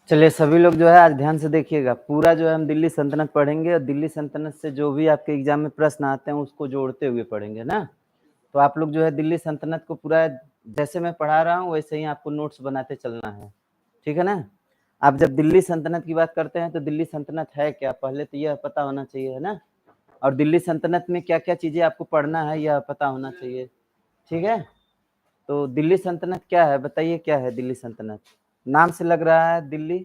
चलिए सभी लोग जो है आज ध्यान से देखिएगा, पूरा जो है हम दिल्ली सल्तनत पढ़ेंगे और दिल्ली सल्तनत से जो भी आपके एग्जाम में प्रश्न आते हैं उसको जोड़ते हुए पढ़ेंगे ना। तो आप लोग जो है दिल्ली सल्तनत को पूरा जैसे मैं पढ़ा रहा हूँ वैसे ही आपको नोट्स बनाते चलना है, ठीक है ना। आप जब दिल्ली सल्तनत की बात करते हैं तो दिल्ली सल्तनत है क्या, पहले तो यह पता होना चाहिए, है ना। और दिल्ली सल्तनत में क्या क्या चीजें आपको पढ़ना है यह पता होना चाहिए, ठीक है। तो दिल्ली सल्तनत क्या है बताइए, क्या है दिल्ली सल्तनत। नाम से लग रहा है दिल्ली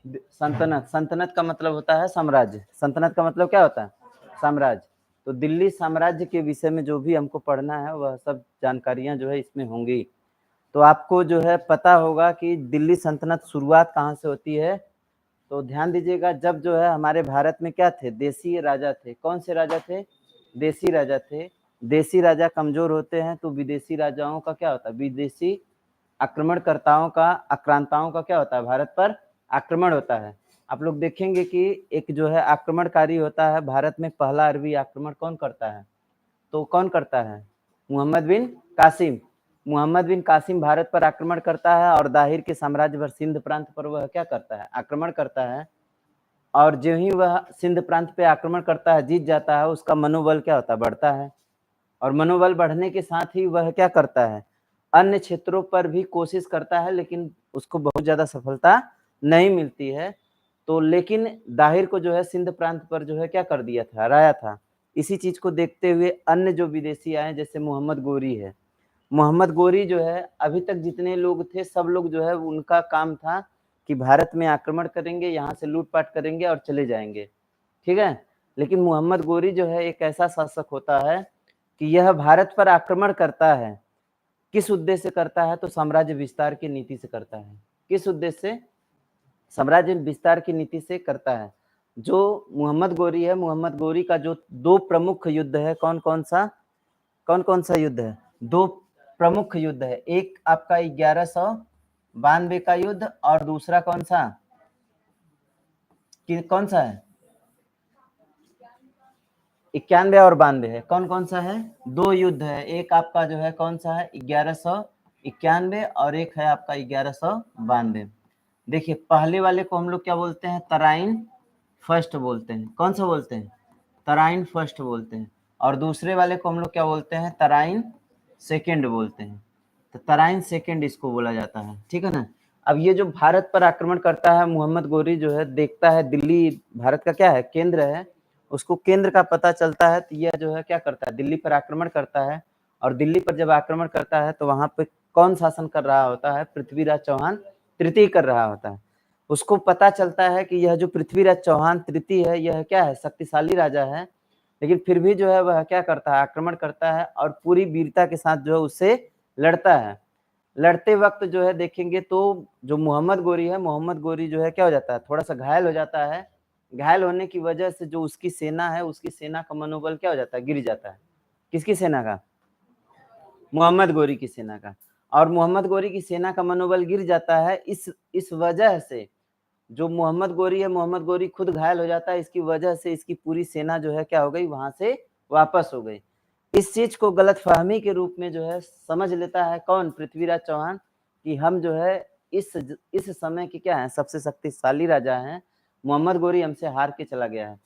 सल्तनत, सल्तनत का मतलब होता है साम्राज्य, सल्तनत का मतलब क्या होता है, साम्राज्य। तो दिल्ली साम्राज्य के विषय में जो भी हमको पढ़ना है वह सब जानकारियां जो है इसमें होंगी। तो आपको जो है पता होगा कि दिल्ली सल्तनत शुरुआत कहाँ से होती है। तो ध्यान दीजिएगा, जब जो है हमारे भारत में क्या थे, देसी राजा थे। कौन से राजा थे, देसी राजा थे। देसी राजा कमजोर होते हैं तो विदेशी राजाओं का क्या होता है, विदेशी आक्रमणकर्ताओं का, आक्रांताओं का क्या होता है, भारत पर आक्रमण होता है। आप लोग देखेंगे कि एक जो है आक्रमणकारी होता है भारत में, पहला अरबी आक्रमण कौन करता है, तो कौन करता है, मोहम्मद बिन कासिम। मोहम्मद बिन कासिम भारत पर आक्रमण करता है और दाहिर के साम्राज्य पर, सिंध प्रांत पर वह क्या करता है, आक्रमण करता है। और जो ही वह सिंध प्रांत पे आक्रमण करता है, जीत जाता है, उसका मनोबल क्या होता है, बढ़ता है। और मनोबल बढ़ने के साथ ही वह क्या करता है, अन्य क्षेत्रों पर भी कोशिश करता है, लेकिन उसको बहुत ज्यादा सफलता नहीं मिलती है। तो लेकिन दाहिर को जो है सिंध प्रांत पर जो है क्या कर दिया था, हराया था। इसी चीज को देखते हुए अन्य जो विदेशी आए, जैसे मोहम्मद गोरी है, मोहम्मद गोरी जो है, अभी तक जितने लोग थे सब लोग जो है उनका काम था कि भारत में आक्रमण करेंगे, यहाँ से लूटपाट करेंगे और चले जाएंगे, ठीक है। लेकिन मोहम्मद गोरी जो है एक ऐसा शासक होता है कि यह भारत पर आक्रमण करता है, किस उद्देश्य से करता है, तो साम्राज्य विस्तार की नीति से करता है। किस उद्देश्य से, साम्राज्य विस्तार की नीति से करता है। जो मोहम्मद गोरी है, मोहम्मद गोरी का जो दो प्रमुख युद्ध है, कौन कौन सा युद्ध है, दो प्रमुख युद्ध है। एक आपका 1192 का युद्ध और दूसरा कौन सा, कौन सा है, 91 और 92 है। कौन कौन सा है, दो युद्ध है। एक आपका जो है कौन सा है, 1191 और एक है आपका 1192। देखिए पहले वाले को हम लोग क्या बोलते हैं, तराइन फर्स्ट बोलते हैं। कौन सा बोलते हैं, तराइन फर्स्ट बोलते हैं। और दूसरे वाले को हम लोग क्या बोलते हैं, तराइन सेकेंड बोलते हैं। तो तराइन सेकेंड इसको बोला जाता है, ठीक है ना। अब ये जो भारत पर आक्रमण करता है मोहम्मद गोरी जो है, देखता है दिल्ली भारत का क्या है, केंद्र है, उसको केंद्र का पता चलता है, तो यह जो है क्या करता है, दिल्ली पर आक्रमण करता है। और दिल्ली पर जब आक्रमण करता है तो वहां पे कौन शासन कर रहा होता है, पृथ्वीराज चौहान तृतीय कर रहा होता है। उसको पता चलता है कि यह जो पृथ्वीराज चौहान तृतीय है, यह क्या है, शक्तिशाली राजा है। लेकिन फिर भी जो है वह क्या करता है, आक्रमण करता है और पूरी वीरता के साथ जो है उससे लड़ता है। लड़ते वक्त जो है देखेंगे तो जो मोहम्मद गोरी है, मोहम्मद गोरी जो है क्या हो जाता है, थोड़ा सा घायल हो जाता है। घायल होने की वजह से जो उसकी सेना है, उसकी सेना का मनोबल क्या हो जाता है, गिर जाता है। किसकी सेना का, मोहम्मद गोरी की सेना का। और मोहम्मद गोरी की सेना का मनोबल गिर जाता है। इस वजह से जो मोहम्मद गोरी है, मोहम्मद गोरी खुद घायल हो जाता है। इसकी वजह से इसकी पूरी सेना जो है क्या हो गई, वहां से वापस हो गई। इस चीज को गलतफहमी के रूप में जो है समझ लेता है कौन, पृथ्वीराज चौहान, कि हम जो है इस समय के क्या है, सबसे शक्तिशाली राजा हैं। मोहम्मद गोरी हमसे हार के चला गया है।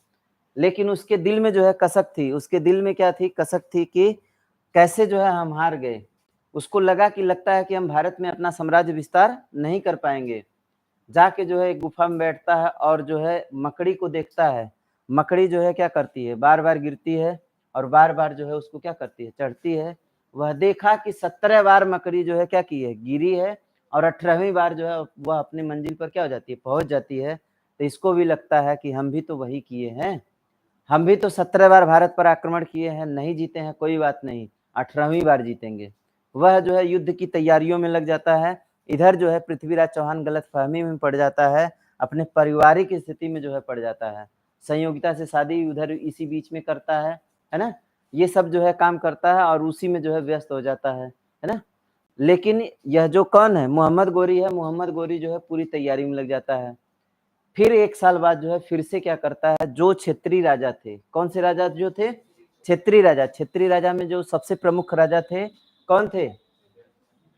लेकिन उसके दिल में जो है कसक थी, उसके दिल में क्या थी, कसक थी कि कैसे जो है हम हार गए। उसको लगा कि लगता है कि हम भारत में अपना साम्राज्य विस्तार नहीं कर पाएंगे। जाके जो है एक गुफा में बैठता है और जो है मकड़ी को देखता है। मकड़ी जो है क्या करती है, बार बार गिरती है और बार बार जो है उसको क्या करती है, चढ़ती है। वह देखा कि 17 बार मकड़ी जो है क्या की है, गिरी है और 18वीं बार जो है वह अपनी मंजिल पर क्या हो जाती है, पहुंच जाती है। तो इसको भी लगता है कि हम भी तो वही किए हैं, हम भी तो 17 बार भारत पर आक्रमण किए हैं, नहीं जीते हैं, कोई बात नहीं, 18वीं बार जीतेंगे। वह जो है युद्ध की तैयारियों में लग जाता है। इधर जो है पृथ्वीराज चौहान गलतफहमी में पड़ जाता है, अपने पारिवारिक स्थिति में जो है पड़ जाता है। संयोगिता से शादी उधर इसी बीच में करता है ना। ये सब जो है काम करता है और उसी में जो है व्यस्त हो जाता है ना। लेकिन यह जो कौन है, मोहम्मद गोरी है, मोहम्मद गोरी जो है पूरी तैयारी में लग जाता है। फिर एक साल बाद जो है फिर से क्या करता है, जो क्षेत्रीय राजा थे, कौन से राजा जो थे, क्षेत्रीय राजा। क्षेत्रीय राजा में जो सबसे प्रमुख राजा थे कौन थे,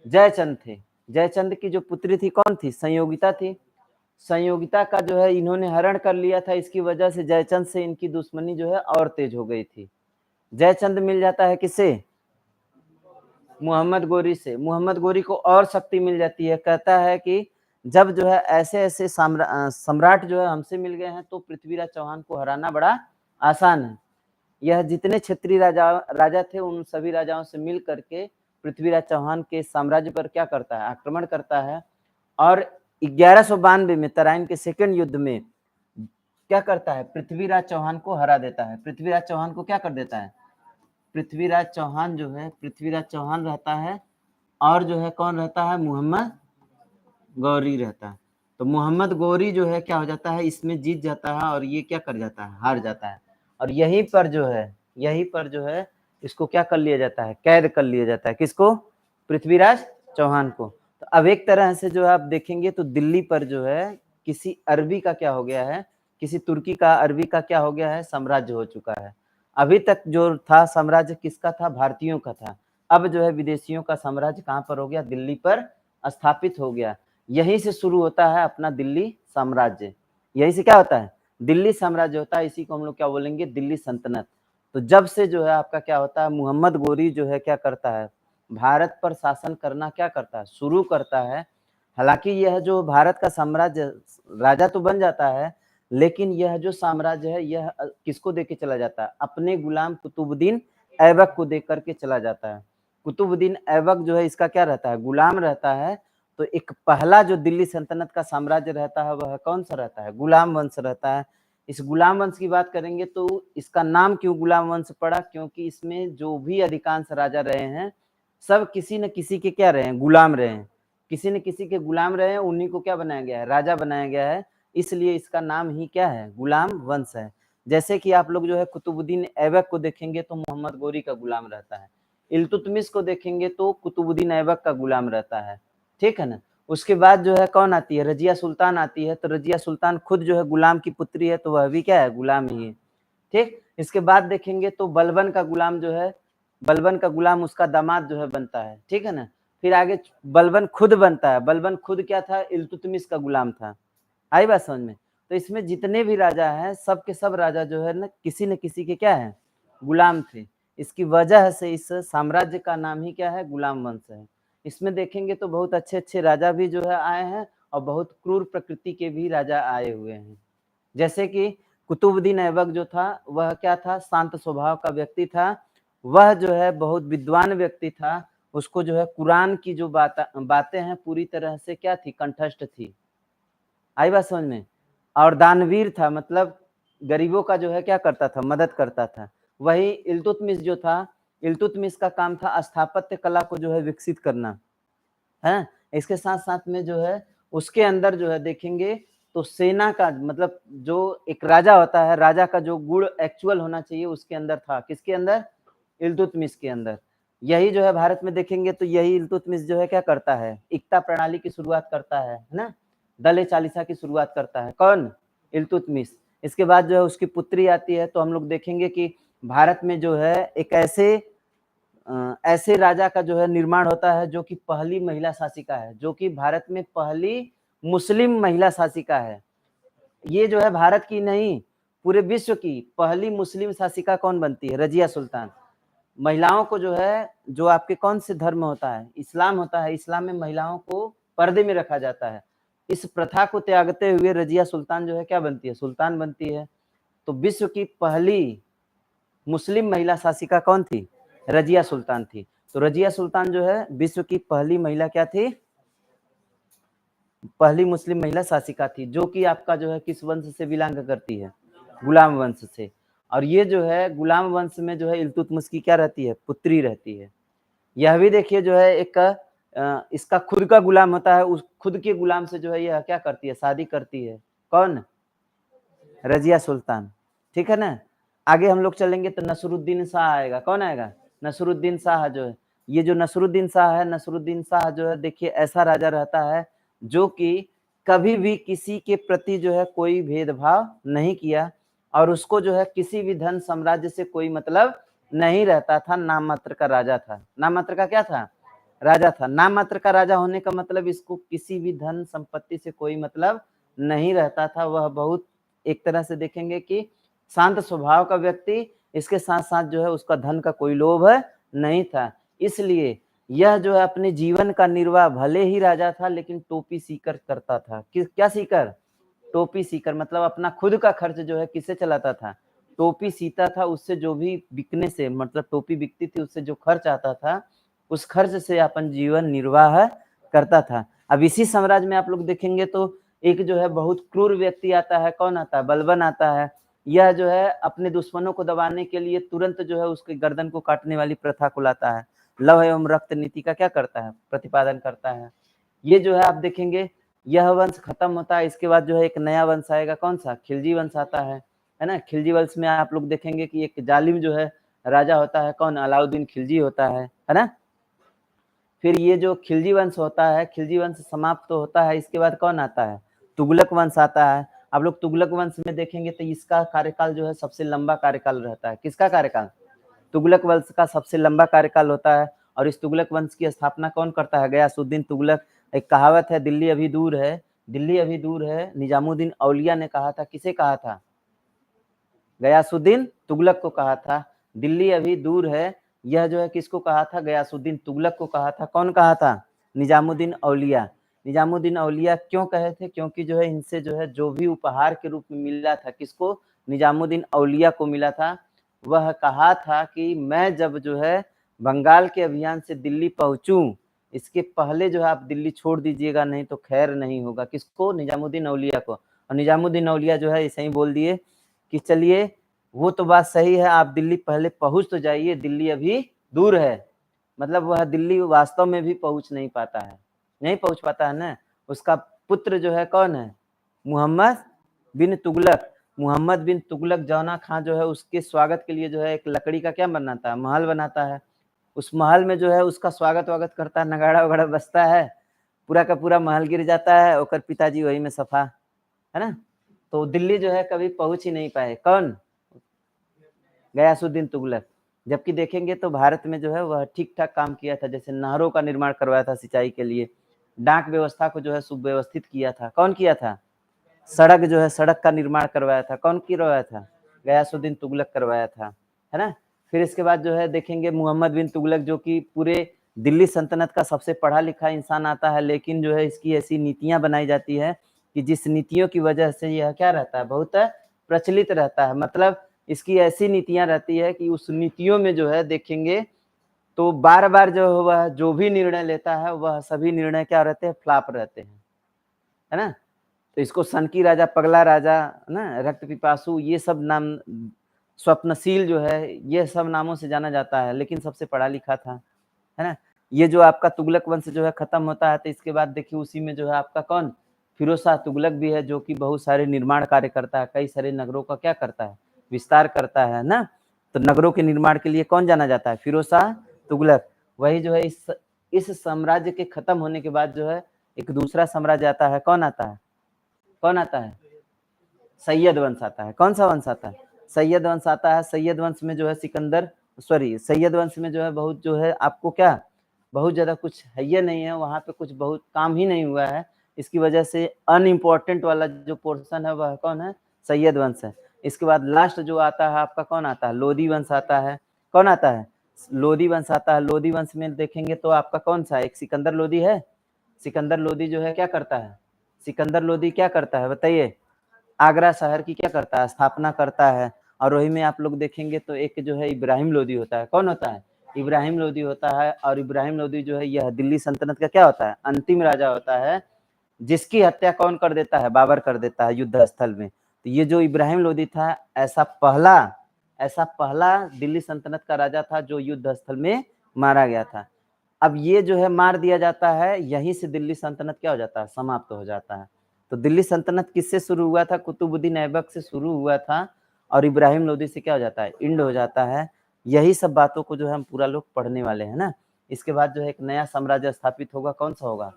जयचंद थे। जयचंद की जो पुत्री थी कौन थी, संयोगिता थी। संयोगिता का जो है इन्होंने हरण कर लिया था, इसकी वजह से जयचंद से इनकी दुश्मनी जो है और तेज हो गई थी। जयचंद मिल जाता है किससे? मोहम्मद गोरी से। मोहम्मद गोरी को और शक्ति मिल जाती है, कहता है कि जब जो है ऐसे ऐसे सम्राट जो है हमसे मिल गए हैं तो पृथ्वीराज चौहान को हराना बड़ा आसान है। यह जितने क्षेत्रीय राजा थे उन सभी राजाओं से मिल करके पृथ्वीराज चौहान के साम्राज्य पर क्या करता है? आक्रमण करता है। और 1192 में तराइन के सेकंड युद्ध में क्या करता है? पृथ्वीराज चौहान को हरा देता है। पृथ्वीराज चौहान को क्या कर देता है? पृथ्वीराज चौहान जो है, पृथ्वीराज चौहान रहता है और जो है कौन रहता है? मोहम्मद गौरी रहता है। तो मोहम्मद गौरी जो है क्या हो जाता है? इसमें जीत जाता है और ये क्या कर जाता है? हार जाता है। और यहीं पर जो है इसको क्या कर लिया जाता है? कैद कर लिया जाता है। किसको? पृथ्वीराज चौहान को। तो अब एक तरह से जो आप देखेंगे तो दिल्ली पर जो है किसी अरबी का क्या हो गया है? किसी तुर्की का, अरबी का क्या हो गया है? साम्राज्य हो चुका है। अभी तक जो था साम्राज्य किसका था? भारतीयों का था। अब जो है विदेशियों का साम्राज्य कहाँ पर हो गया? दिल्ली पर स्थापित हो गया। यहीं से शुरू होता है अपना दिल्ली साम्राज्य। यहीं से क्या होता है? दिल्ली साम्राज्य होता है। इसी को हम लोग क्या बोलेंगे? दिल्ली सल्तनत। तो जब से जो है आपका क्या होता है? मोहम्मद गोरी जो है क्या करता है? भारत पर शासन करना क्या करता है? शुरू करता है। हालांकि यह जो भारत का साम्राज्य, राजा तो बन जाता है, लेकिन यह जो साम्राज्य है यह किसको देके चला जाता है? अपने गुलाम कुतुबुद्दीन ऐबक को दे करके चला जाता है। कुतुबुद्दीन ऐबक जो है इसका क्या रहता है? गुलाम रहता है। तो एक पहला जो दिल्ली सल्तनत का साम्राज्य रहता है वह कौन सा रहता है? गुलाम वंश रहता है। इस गुलाम वंश की बात करेंगे तो इसका नाम क्यों गुलाम वंश पड़ा? क्योंकि इसमें जो भी अधिकांश राजा रहे हैं सब किसी न किसी के क्या रहे हैं? गुलाम रहे हैं। किसी न किसी के गुलाम रहे हैं, उन्हीं को क्या बनाया गया है? राजा बनाया गया है। इसलिए इसका नाम ही क्या है? गुलाम वंश है। जैसे कि आप लोग जो है कुतुबुद्दीन ऐबक को देखेंगे तो मोहम्मद गोरी का गुलाम रहता है। इल्तुतमिश को देखेंगे तो कुतुबुद्दीन ऐबक का गुलाम रहता है। ठीक है ना? उसके बाद जो है कौन आती है? रजिया सुल्तान आती है। तो रजिया सुल्तान खुद जो है गुलाम की पुत्री है, तो वह भी क्या है? गुलाम ही है। ठीक। इसके बाद देखेंगे तो बलबन का गुलाम जो है, बलबन का गुलाम उसका दामाद जो है बनता है। ठीक है ना? फिर आगे बलबन खुद बनता है। बलबन खुद क्या था? इल्तुतमिश का गुलाम था। आई बात समझ में? तो इसमें जितने भी राजा हैं सब के सब राजा जो है ना किसी न किसी के क्या है? गुलाम थे। इसकी वजह से इस साम्राज्य का नाम ही क्या है? गुलाम वंश है। इसमें देखेंगे तो बहुत अच्छे अच्छे राजा भी जो है आए हैं और बहुत क्रूर प्रकृति के भी राजा आए हुए हैं। जैसे कि कुतुबुद्दीन ऐबक जो था वह क्या था? शांत स्वभाव का व्यक्ति था। वह जो है बहुत विद्वान व्यक्ति था। उसको जो है कुरान की जो बातें हैं पूरी तरह से क्या थी? कंठस्थ थी। आई बात समझ में? और दानवीर था, मतलब गरीबों का जो है क्या करता था? मदद करता था। वही इल्तुतमिश जो था, इल्तुतमिश का काम था स्थापत्य कला को जो है विकसित करना है। इसके साथ साथ में जो है उसके अंदर जो है देखेंगे तो सेना का, मतलब जो एक राजा होता है, राजा का जो गुण एक्चुअल होना चाहिए उसके अंदर था। किसके अंदर? इल्तुतमिश के अंदर। यही जो है भारत में देखेंगे तो यही इल्तुतमिश जो है क्या करता है? इक्ता प्रणाली की शुरुआत करता है ना? दले चालीसा की शुरुआत करता है। कौन? इल्तुतमिश। इसके बाद जो है उसकी पुत्री आती है। तो हम लोग देखेंगे कि भारत में जो है एक ऐसे राजा का जो है निर्माण होता है जो कि पहली महिला शासिका है, जो कि भारत में पहली मुस्लिम महिला शासिका है। ये जो है भारत की नहीं, पूरे विश्व की पहली मुस्लिम शासिका कौन बनती है? रजिया सुल्तान। महिलाओं को जो है, जो आपके कौन से धर्म होता है? इस्लाम होता है। इस्लाम में महिलाओं को पर्दे में रखा जाता है। इस प्रथा को त्यागते हुए रजिया सुल्तान जो है क्या बनती है? सुल्तान बनती है। तो विश्व की पहली मुस्लिम महिला शासिका कौन थी? रजिया सुल्तान थी। तो रजिया सुल्तान जो है विश्व की पहली महिला क्या थी? पहली मुस्लिम महिला शासिका थी, जो कि आपका जो है किस वंश से बिलोंग करती है? गुलाम वंश से। और ये जो है गुलाम वंश में जो है इल्तुतमिश की क्या रहती है? पुत्री रहती है। यह भी देखिए जो है एक इसका खुद का गुलाम होता है, उस खुद के गुलाम से जो है यह क्या करती है? शादी करती है। कौन? रजिया सुल्तान। ठीक है ना? आगे हम लोग चलेंगे तो नसरुद्दीन शाह आएगा। कौन आएगा? नसरुद्दीन शाह जो है, ये जो नसरुद्दीन शाह है, नसरुद्दीन शाह जो है देखिए ऐसा राजा रहता है जो कि कभी भी किसी के प्रति जो है कोई भेदभाव नहीं किया और उसको जो है किसी भी धन साम्राज्य से कोई मतलब नहीं रहता था। नाम मात्र का राजा था। नाम मात्र का क्या था? राजा था। नाम मात्र का राजा होने का मतलब इसको किसी भी धन संपत्ति से कोई मतलब नहीं रहता था। वह बहुत एक तरह से देखेंगे कि शांत स्वभाव का व्यक्ति, इसके साथ साथ जो है उसका धन का कोई लोभ नहीं था। इसलिए यह जो है अपने जीवन का निर्वाह, भले ही राजा था लेकिन टोपी सीकर करता था। क्या सीकर? टोपी सीकर, मतलब अपना खुद का खर्च जो है किससे चलाता था? टोपी सीता था, उससे जो भी बिकने से, मतलब टोपी बिकती थी उससे जो खर्च आता था, उस खर्च से अपन जीवन निर्वाह करता था। अब इसी साम्राज्य में आप लोग देखेंगे तो एक जो है बहुत क्रूर व्यक्ति आता है। कौन आता है? बलबन आता है। यह जो है अपने दुश्मनों को दबाने के लिए तुरंत जो है उसके गर्दन को काटने वाली प्रथा को लाता है। लव एवं रक्त नीति का क्या करता है? प्रतिपादन करता है। ये जो है आप देखेंगे यह वंश खत्म होता है, इसके बाद जो है एक नया वंश आएगा। कौन सा? खिलजी वंश आता है ना। खिलजी वंश में आप लोग देखेंगे कि एक जालिम जो है राजा होता है। कौन? अलाउद्दीन खिलजी होता है ना। फिर ये जो खिलजी वंश होता है, खिलजी वंश समाप्त तो होता है, इसके बाद कौन आता है? तुगलक वंश आता है। आप लोग तुगलक वंश में देखेंगे तो इसका कार्यकाल जो है सबसे लंबा कार्यकाल रहता है। किसका कार्यकाल? तुगलक वंश का सबसे लंबा कार्यकाल होता है। और इस तुगलक वंश की स्थापना कौन करता है? गयासुद्दीन तुगलक। एक कहावत है, दिल्ली अभी दूर है, दिल्ली अभी दूर है, निजामुद्दीन औलिया ने कहा था। किसे कहा था? गयासुद्दीन तुगलक को कहा था। दिल्ली अभी दूर है, यह जो है किसको कहा था? गयासुद्दीन तुगलक को कहा था। कौन कहा था? निजामुद्दीन औलिया। निजामुद्दीन औलिया क्यों कहे थे? क्योंकि जो है इनसे जो है जो भी उपहार के रूप में मिला था, किसको? निजामुद्दीन औलिया को मिला था। वह कहा था कि मैं जब जो है बंगाल के अभियान से दिल्ली पहुंचूं, इसके पहले जो है आप दिल्ली छोड़ दीजिएगा, नहीं तो खैर नहीं होगा। किसको? निजामुद्दीन औलिया को। और निजामुद्दीन औलिया जो है ऐसे ही बोल दिए कि चलिए वो तो बात सही है, आप दिल्ली पहले पहुंच तो जाइए, दिल्ली अभी दूर है। मतलब वह दिल्ली वास्तव में भी पहुंच नहीं पाता है, नहीं पहुंच पाता है ना। उसका पुत्र जो है कौन है? मोहम्मद बिन तुगलक। मोहम्मद बिन तुगलक जौना खां जो है उसके स्वागत के लिए जो है एक लकड़ी का क्या बनाता है? महल बनाता है। उस महल में जो है उसका स्वागत वागत करता है, नगाड़ा वगाड़ा बजता है, पूरा का पूरा महल गिर जाता है, और पिताजी वही में सफा, है ना। तो दिल्ली जो है कभी पहुंच ही नहीं पाए। कौन? गयासुद्दीन तुगलक। जबकि देखेंगे तो भारत में जो है वह ठीक ठाक काम किया था, जैसे नहरों का निर्माण करवाया था सिंचाई के लिए, डाक व्यवस्था को जो है सुव्यवस्थित किया था। कौन किया था? सड़क जो है, सड़क का निर्माण करवाया था। कौन करवाया था? गयासुद्दीन तुगलक करवाया था, है ना। फिर इसके बाद जो है देखेंगे मोहम्मद बिन तुगलक, जो कि पूरे दिल्ली सल्तनत का सबसे पढ़ा लिखा इंसान आता है, लेकिन जो है इसकी ऐसी नीतियां बनाई जाती है कि जिस नीतियों की वजह से यह क्या रहता है? बहुत प्रचलित रहता है। मतलब इसकी ऐसी नीतियां रहती है कि उस नीतियों में जो है देखेंगे तो बार बार जो वह जो भी निर्णय लेता है वह सभी निर्णय क्या रहते हैं? फ्लॉप रहते हैं, है ना। तो इसको सनकी राजा, पगला राजा, ना, रक्त पिपासु, ये सब नाम, स्वप्नशील जो है, ये सब नामों से जाना जाता है, लेकिन सबसे पढ़ा लिखा था, है ना। ये जो आपका तुगलक वंश जो है खत्म होता है, तो इसके बाद देखिए उसी में जो है आपका कौन? फिरोज शाह तुगलक भी है, जो कि बहुत सारे निर्माण कार्य करता है, कई सारे नगरों का क्या करता है? विस्तार करता है ना। तो नगरों के निर्माण के लिए कौन जाना जाता है? फिरोज शाह तुगलक। वही जो है इस साम्राज्य के खत्म होने के बाद जो है एक दूसरा साम्राज्य आता है। कौन आता है? कौन आता है? सैयद वंश आता है। कौन सा वंश आता है? सैयद वंश आता है। सैयद वंश में जो है सैयद वंश में जो है बहुत जो है आपको क्या, बहुत ज्यादा कुछ है ये नहीं है, वहां पे कुछ बहुत काम ही नहीं हुआ है। इसकी वजह से अनइम्पोर्टेंट वाला जो पोर्शन है वह कौन है? सैयद वंश है। इसके बाद लास्ट जो आता है आपका कौन आता है? लोधी वंश आता है। कौन आता है? लोधी वंश आता है। लोधी वंश में देखेंगे तो आपका कौन सा? एक सिकंदर लोधी है। सिकंदर लोधी जो है क्या करता है? सिकंदर लोधी क्या करता है बताइए? आगरा शहर की क्या करता है? स्थापना करता है। और वही में आप लोग देखेंगे तो एक जो है इब्राहिम लोदी होता है। कौन होता है? इब्राहिम लोदी होता है। और इब्राहिम लोदी जो है यह दिल्ली सल्तनत का क्या होता है? अंतिम राजा होता है, जिसकी हत्या कौन कर देता है? बाबर कर देता है युद्ध स्थल में। तो ये जो इब्राहिम लोदी था, ऐसा पहला दिल्ली सल्तनत का राजा था जो युद्ध स्थल में मारा गया था। अब ये जो है मार दिया जाता है, यहीं से दिल्ली सल्तनत क्या हो जाता है? समाप्त हो जाता है। तो दिल्ली सल्तनत किससे शुरू हुआ था? कुतुबुद्दीन ऐबक से शुरू हुआ था, और इब्राहिम लोदी से क्या हो जाता है? इंड हो जाता है। यही सब बातों को जो है हम पूरा लोग पढ़ने वाले हैं ना। इसके बाद जो है एक नया साम्राज्य स्थापित होगा। कौन सा होगा?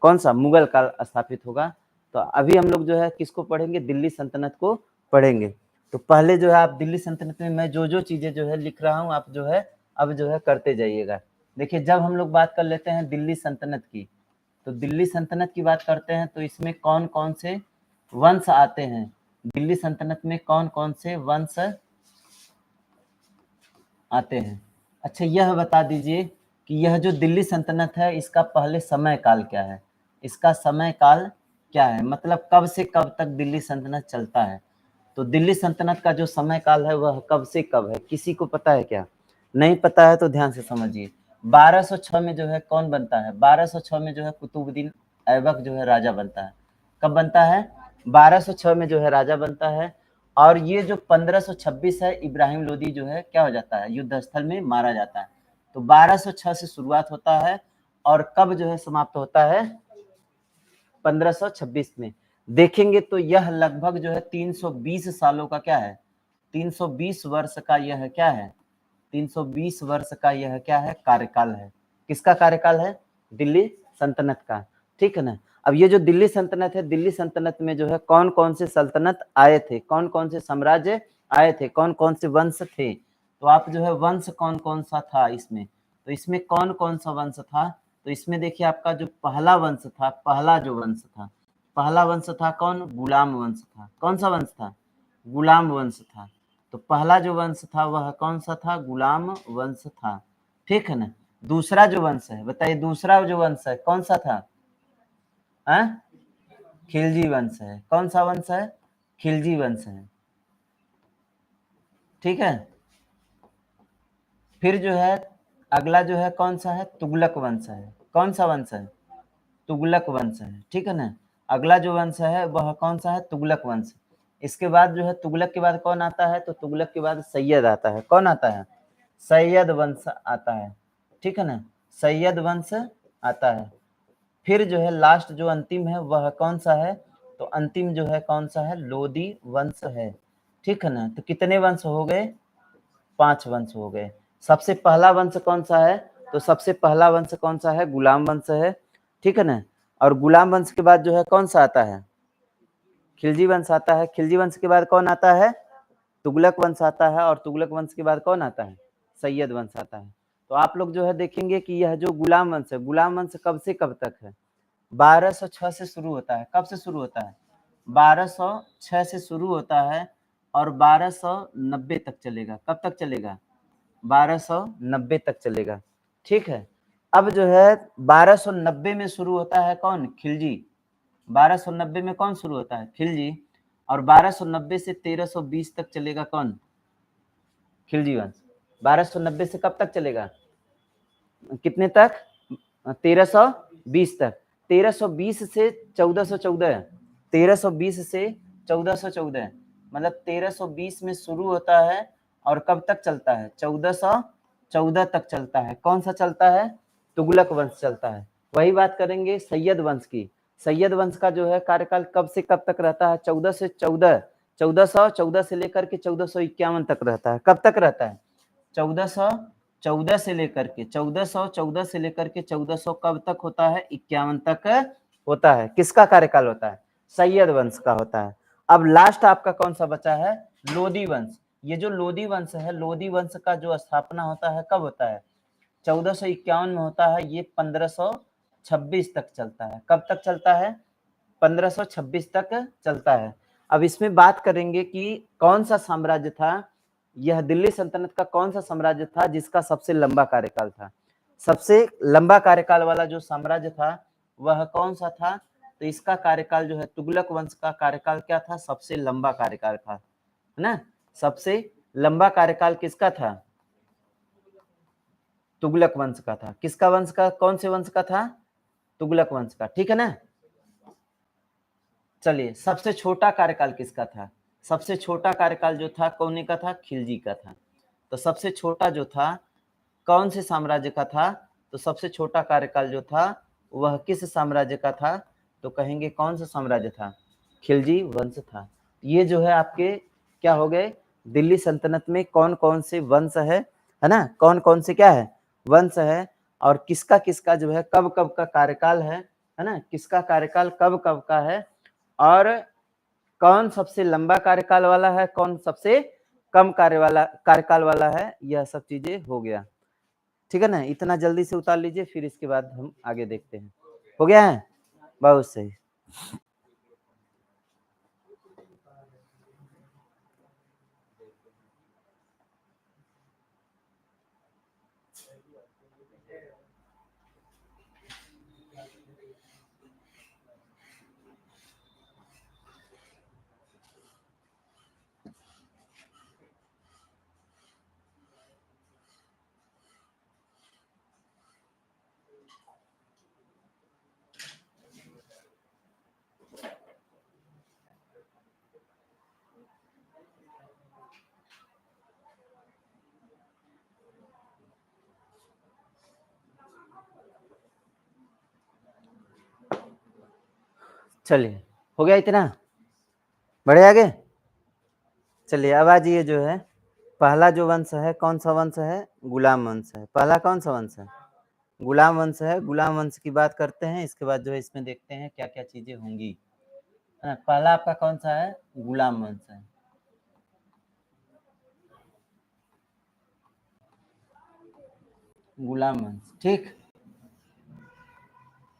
कौन सा? मुगल काल स्थापित होगा। तो अभी हम लोग जो है किसको पढ़ेंगे? दिल्ली सल्तनत को पढ़ेंगे। तो पहले जो है आप दिल्ली सल्तनत में मैं जो जो चीजें जो है लिख रहा हूँ, आप जो है अब जो है करते जाइएगा। देखिए जब हम लोग बात कर लेते हैं दिल्ली सल्तनत की, तो दिल्ली सल्तनत की बात करते हैं तो इसमें कौन कौन से वंश आते हैं, दिल्ली सल्तनत में कौन कौन से वंश आते हैं। अच्छा यह बता दीजिए कि यह जो दिल्ली सल्तनत है इसका पहले समय काल क्या है, इसका समय काल क्या है, मतलब कब से कब तक दिल्ली सल्तनत चलता है। तो दिल्ली सल्तनत का जो समय काल है वह कब से कब है, किसी को पता है क्या? नहीं पता है तो ध्यान से समझिए। 1206 में जो है कौन बनता है, 1206 में जो है कुतुबुद्दीन ऐबक जो है राजा बनता है। कब बनता है? 1206 में जो है राजा बनता है। और ये जो 1526 है इब्राहिम लोदी जो है क्या हो जाता है, युद्ध स्थल में मारा जाता है। तो 1206 से शुरुआत होता है और कब जो है समाप्त होता है, 1526 में। देखेंगे तो यह लगभग जो है 320 सालों का क्या है, 320 वर्ष का यह क्या है, 320 वर्ष का यह क्या है, कार्यकाल है। किसका कार्यकाल है? दिल्ली सल्तनत का। ठीक है ना। अब ये जो दिल्ली सल्तनत है, दिल्ली सल्तनत में जो है कौन कौन से सल्तनत आए थे, कौन कौन से साम्राज्य आए थे, कौन कौन से वंश थे। तो आप जो है वंश कौन कौन सा था इसमें, तो इसमें कौन कौन सा वंश था, तो इसमें देखिए आपका जो पहला वंश था, पहला जो वंश था, पहला वंश था कौन, गुलाम वंश था। कौन सा वंश था? गुलाम वंश था। तो पहला जो वंश था वह कौन सा था, गुलाम वंश था। ठीक है ना। दूसरा जो वंश है, बताइए दूसरा जो वंश है कौन सा था? खिलजी वंश है। कौन सा वंश है? खिलजी वंश है। ठीक है। फिर जो है अगला जो है कौन सा है, तुगलक वंश है। कौन सा वंश है? तुगलक वंश है। ठीक है ना। अगला जो वंश है वह कौन सा है, तुगलक वंश। इसके बाद जो है तुगलक के बाद कौन आता है, तो तुगलक के बाद सैयद आता है। कौन आता है? सैयद वंश आता है। ठीक है ना, सैयद वंश आता है। फिर जो है लास्ट जो अंतिम है वह कौन सा है, तो अंतिम जो है कौन सा है, लोदी वंश है। ठीक है ना। तो कितने वंश हो गए, 5 वंश हो गए। सबसे पहला वंश कौन सा है, तो सबसे पहला वंश कौन सा है, गुलाम वंश है। ठीक है ना। और गुलाम वंश के बाद जो है कौन सा आता है, खिलजी वंश आता है। खिलजी वंश के बाद कौन आता है, तुगलक वंश आता है। और तुगलक वंश के बाद कौन आता है, सैयद वंश आता है। तो आप लोग जो है देखेंगे कि यह जो गुलाम वंश है, गुलाम वंश कब से कब तक है, 1206 से शुरू होता है। कब से शुरू होता है, 1206 से शुरू होता है और 1290 तक चलेगा। कब तक चलेगा, 1290 तक चलेगा। ठीक है। अब जो है 1290 में शुरू होता है कौन, खिलजी। 1290 में कौन शुरू होता है, खिलजी। और 1290 से 1320 तक चलेगा कौन, खिलजी वंश। 1290 से कब तक चलेगा, कितने तक, 1320 तक। 1320 से 1414, 1320 से 1414, मतलब 1320 में शुरू होता है और कब तक चलता है, 1414 तक चलता है। कौन सा चलता है, तुगलक वंश चलता है। वही बात करेंगे सैयद वंश की। सैयद वंश का जो है कार्यकाल कब से कब तक रहता है, 1414 से लेकर के 1451 तक रहता है। कब तक रहता है, 1414 से लेकर के 1414 से लेकर के 1400 कब तक होता है, 51 तक होता है। किसका कार्यकाल होता है, सैयद वंश का होता है। अब लास्ट आपका कौन सा बचा है, लोदी वंश। ये जो लोदी वंश है, लोदी वंश का जो स्थापना होता है कब होता है, 1451 में होता है। ये 1526 तक चलता है। कब तक चलता है, 1526 तक चलता है। अब इसमें बात करेंगे कि कौन सा साम्राज्य था, यह दिल्ली सल्तनत का कौन सा साम्राज्य था जिसका सबसे लंबा कार्यकाल था। सबसे लंबा कार्यकाल वाला जो साम्राज्य था वह कौन सा था, तो इसका कार्यकाल जो है तुगलक वंश का कार्यकाल क्या था, सबसे लंबा कार्यकाल था, है ना। सबसे लंबा कार्यकाल किसका था, तुगलक वंश का था। किसका वंश का, कौन से वंश का था, तुगलक वंश का। ठीक है ना। चलिए सबसे छोटा कार्यकाल किसका था, सबसे छोटा कार्यकाल जो था कौन का था, खिलजी का था। तो सबसे छोटा जो था कौन से साम्राज्य का था, तो सबसे छोटा कार्यकाल जो था वह किस साम्राज्य का था, तो कहेंगे कौन सा साम्राज्य था, खिलजी वंश था। ये जो है आपके क्या हो गए, दिल्ली सल्तनत में कौन कौन से वंश है ना, कौन कौन से क्या है, वंश है। और किसका किसका जो है कब कब का कार्यकाल है ना, किसका कार्यकाल कब कब का है, और कौन सबसे लंबा कार्यकाल वाला है, कौन सबसे कम कार्यकाल वाला है, यह सब चीजें हो गया। ठीक है ना। इतना जल्दी से उतार लीजिए, फिर इसके बाद हम आगे देखते हैं। हो गया है, बहुत सही। चलिए, हो गया इतना, बढ़े आगे। चलिए अब आज ये जो है पहला जो वंश है, कौन सा वंश है? गुलाम वंश है। पहला कौन सा वंश है? गुलाम वंश है। गुलाम वंश की बात करते हैं, इसके बाद जो है इसमें देखते हैं क्या क्या चीजें होंगी, है ना। पहला आपका कौन सा है? गुलाम वंश है। गुलाम वंश, ठीक।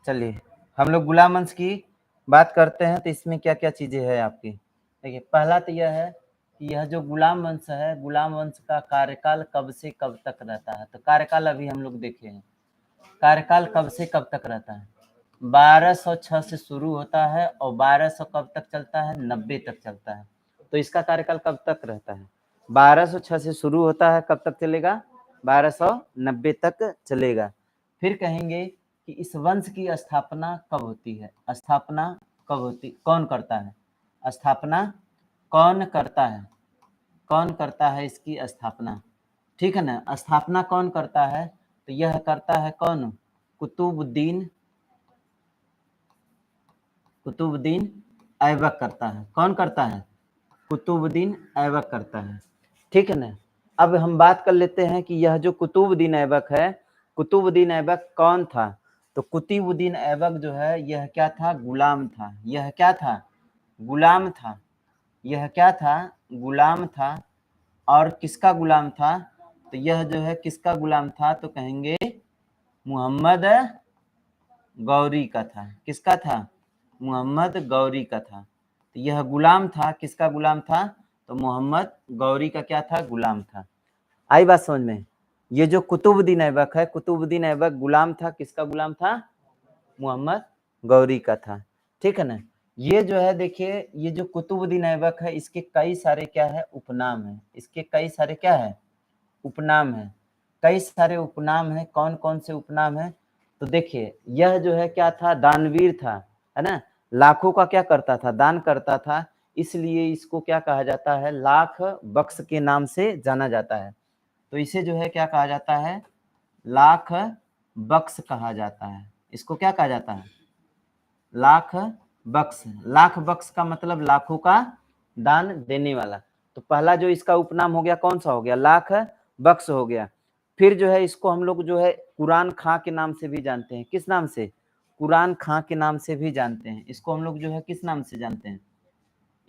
चलिए हम लोग गुलाम वंश की बात करते हैं, तो इसमें क्या क्या चीजें हैं आपकी। देखिए पहला तो यह है कि यह जो गुलाम वंश है, गुलाम वंश का कार्यकाल कब से कब तक रहता है। तो कार्यकाल अभी हम लोग देखे हैं, कार्यकाल कब से कब तक रहता है? 1206 से शुरू होता है और 1200 कब तक चलता है? 90 तक चलता है। तो इसका कार्यकाल कब तक रहता है? 1206 से शुरू होता है, कब तक चलेगा? 1290 तक चलेगा। फिर कहेंगे कि इस वंश की स्थापना कब होती है? स्थापना कब होती, कौन करता है स्थापना? कौन करता है? कौन करता है इसकी स्थापना? ठीक है ना, स्थापना कौन करता है? तो यह करता है कौन? कुतुबुद्दीन, कुतुबुद्दीन ऐबक करता है। कौन करता है? कुतुबुद्दीन ऐबक करता है, ठीक है ना। अब हम बात कर लेते हैं कि यह जो कुतुबुद्दीन ऐबक है, कुतुबुद्दीन ऐबक कौन था? तो कुतुबुद्दीन ऐबक जो है यह क्या था? गुलाम था। यह क्या था? गुलाम था। यह क्या था? गुलाम था। और किसका गुलाम था? तो यह जो है किसका गुलाम था? तो कहेंगे मोहम्मद गौरी का था। किसका था? मोहम्मद गौरी का था। तो यह गुलाम था, किसका गुलाम था? तो मोहम्मद गौरी का क्या था? गुलाम था। आई बात समझ में? ये जो कुतुबुद्दीन ऐबक है, कुतुबुद्दीन ऐबक गुलाम था, किसका गुलाम था? मोहम्मद गौरी का था, ठीक है ना। ये जो है देखिए, ये जो कुतुबुद्दीन ऐबक है, इसके कई सारे क्या है? उपनाम है। इसके कई सारे क्या है? उपनाम है। कई सारे उपनाम है। कौन कौन से उपनाम है? तो देखिए यह जो है क्या था? दानवीर था, है ना। लाखों का क्या करता था? दान करता था। इसलिए इसको क्या कहा जाता है? लाख बख्श के नाम से जाना जाता है। तो इसे जो है क्या कहा जाता है? लाख बख्श कहा जाता है। इसको क्या कहा जाता है? लाख बख्श। लाख बख्श का मतलब लाखों का दान देने वाला। तो पहला जो इसका उपनाम हो गया, कौन सा हो गया? लाख बख्श हो गया। फिर जो है इसको हम लोग जो है कुरान खां के नाम से भी जानते हैं। किस नाम से? कुरान खां के नाम से भी जानते हैं। इसको हम लोग जो है किस नाम से जानते हैं?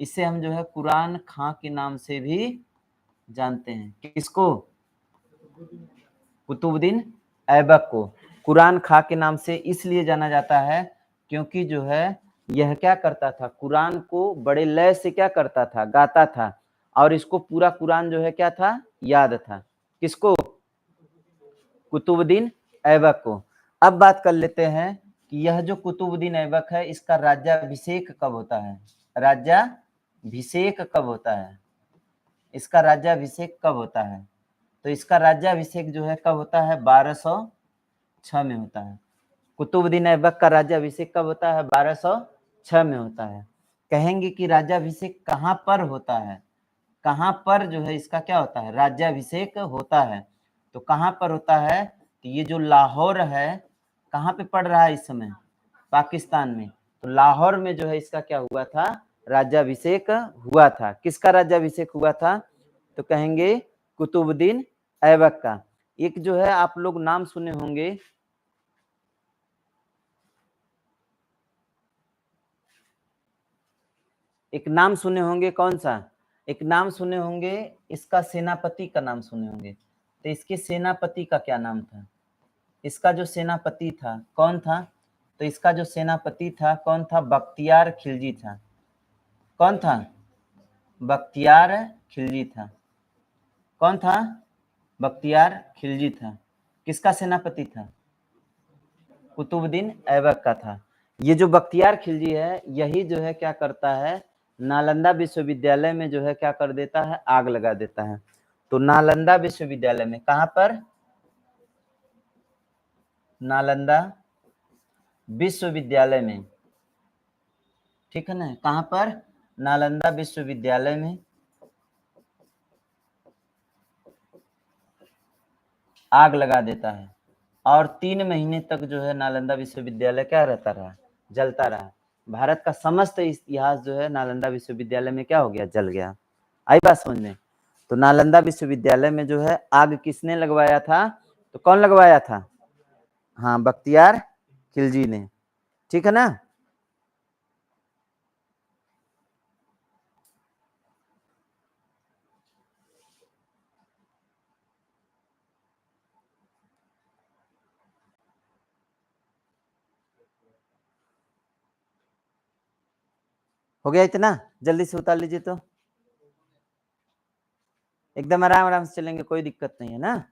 इसे हम जो है कुरान खां के नाम से भी जानते हैं। किसको? कुतुबुद्दीन ऐबक को कुरान खां के नाम से इसलिए जाना जाता है क्योंकि जो है यह क्या करता था? कुरान को बड़े लय से क्या करता था? गाता था। और इसको पूरा कुरान जो है क्या था? याद था। किसको? कुतुबुद्दीन ऐबक को। अब बात कर लेते हैं कि यह जो कुतुबुद्दीन ऐबक है, इसका राज्याभिषेक कब होता है? राज्याभिषेक कब होता है? इसका राज्याभिषेक कब होता है? तो इसका राज्याभिषेक जो है कब होता है? 1206 में होता है। कुतुबुद्दीन ऐबक का राज्याभिषेक कब होता है? 1206 में होता है। कहेंगे कि राज्याभिषेक कहाँ पर होता है? कहाँ पर जो है इसका क्या होता है? राज्याभिषेक होता है। तो कहाँ पर होता है? तो ये जो लाहौर है, कहाँ पे पड़ रहा है इस समय? पाकिस्तान में। तो लाहौर में जो है इसका क्या हुआ था? राज्याभिषेक हुआ था। किसका राज्याभिषेक हुआ था? तो कहेंगे कुतुबुद्दीन ऐबक का। एक जो है आप लोग नाम सुने होंगे, एक नाम सुने होंगे, कौन सा? एक नाम सुने होंगे, इसका सेनापति का नाम सुने होंगे। तो इसके सेनापति का क्या नाम था? इसका जो सेनापति था कौन था? तो इसका जो सेनापति था कौन था? बख्तियार खिलजी था। कौन था? बख्तियार खिलजी था। कौन था? बख्तियार खिलजी था। किसका सेनापति था? कुतुबुद्दीन ऐबक का था। ये जो बख्तियार खिलजी है, यही जो है क्या करता है, नालंदा विश्वविद्यालय में जो है क्या कर देता है, आग लगा देता है। तो नालंदा विश्वविद्यालय में, कहां पर? नालंदा विश्वविद्यालय में, ठीक है ना, कहां पर? नालंदा विश्वविद्यालय में आग लगा देता है और 3 महीने तक जो है नालंदा विश्वविद्यालय क्या रहता रहा, जलता रहा। भारत का समस्त इतिहास जो है नालंदा विश्वविद्यालय में क्या हो गया, जल गया। आई बात समझ में? तो नालंदा विश्वविद्यालय में जो है आग किसने लगवाया था? तो कौन लगवाया था? हाँ, बख्तियार खिलजी ने, ठीक है ना। हो गया इतना? जल्दी से उतार लीजिए, तो एकदम आराम आराम से चलेंगे, कोई दिक्कत नहीं है ना,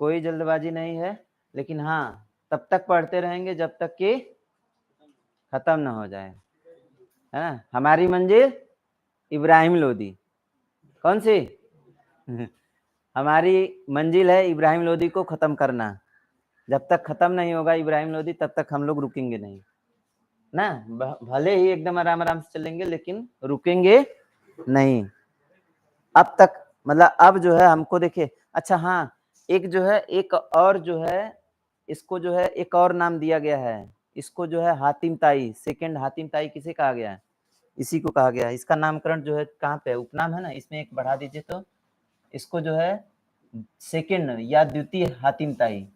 कोई जल्दबाजी नहीं है। लेकिन हाँ, तब तक पढ़ते रहेंगे जब तक कि खत्म ना हो जाए, है ना। हमारी मंजिल इब्राहिम लोदी। कौन सी? हमारी मंजिल है इब्राहिम लोदी को खत्म करना। जब तक खत्म नहीं होगा इब्राहिम लोदी, तब तक हम लोग रुकेंगे नहीं ना। भले ही एकदम आराम आराम से चलेंगे, लेकिन रुकेंगे नहीं अब तक। मतलब अब जो है हमको देखिए, अच्छा हाँ, एक जो है, एक और जो है, इसको जो है एक और नाम दिया गया है। इसको जो है हातिम ताई, सेकंड हातिम ताई किसे कहा गया है? इसी को कहा गया है। इसका नामकरण जो है कहाँ पे है? उपनाम है ना, इसमें एक बढ़ा दीजिए। तो इसको जो है सेकंड या द्वितीय हातिम ताई,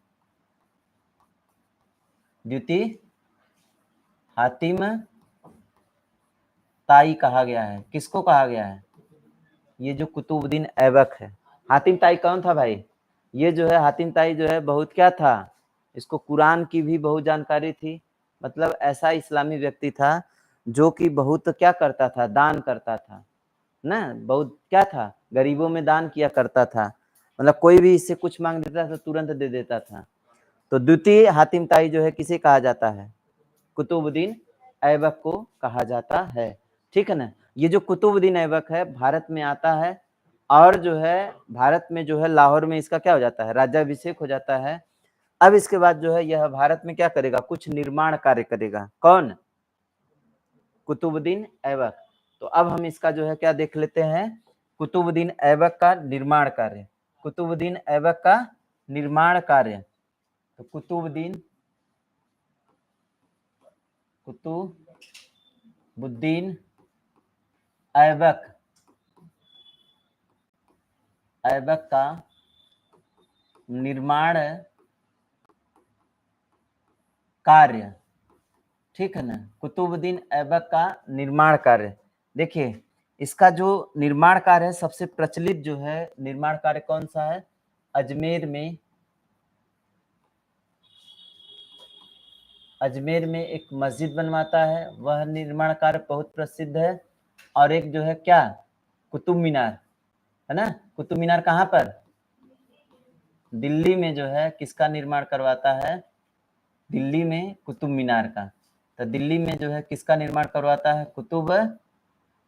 द्वितीय हातिम ताई कहा गया है। किसको कहा गया है? ये जो कुतुबुद्दीन ऐबक है। हातिम ताई कौन था भाई? ये जो है हातिम ताई जो है बहुत क्या था, इसको कुरान की भी बहुत जानकारी थी। मतलब ऐसा इस्लामी व्यक्ति था जो कि बहुत क्या करता था, दान करता था ना, बहुत क्या था, गरीबों में दान किया करता था। मतलब कोई भी इससे कुछ मांग देता था तुरंत दे देता था। तो द्वितीय हातिम ताई जो है किसे कहा जाता है? कुतुबुद्दीन ऐबक को कहा जाता है, ठीक है ना। ये जो कुतुबुद्दीन ऐबक है भारत में आता है, और जो है भारत में जो है लाहौर में इसका क्या हो जाता है, राज्याभिषेक हो जाता है। अब इसके बाद जो है यह भारत में क्या करेगा, कुछ निर्माण कार्य करेगा। कौन? कुतुबुद्दीन ऐबक। तो अब हम इसका जो है क्या देख लेते हैं, कुतुबुद्दीन ऐबक का निर्माण कार्य। कुतुबुद्दीन ऐबक का निर्माण कार्य। तो कुतुबुद्दीन ऐबक का निर्माण कार्य, ठीक है ना। कुतुबुद्दीन ऐबक का निर्माण कार्य, देखिए इसका जो निर्माण कार्य है, सबसे प्रचलित जो है निर्माण कार्य कौन सा है? अजमेर में एक मस्जिद बनवाता है, वह निर्माण कार्य बहुत प्रसिद्ध है। और एक जो है क्या, कुतुब मीनार, है ना। कुतुब मीनार कहाँ पर? दिल्ली में जो है किसका निर्माण करवाता है? दिल्ली में कुतुब मीनार का। तो दिल्ली में जो है किसका निर्माण करवाता है? कुतुब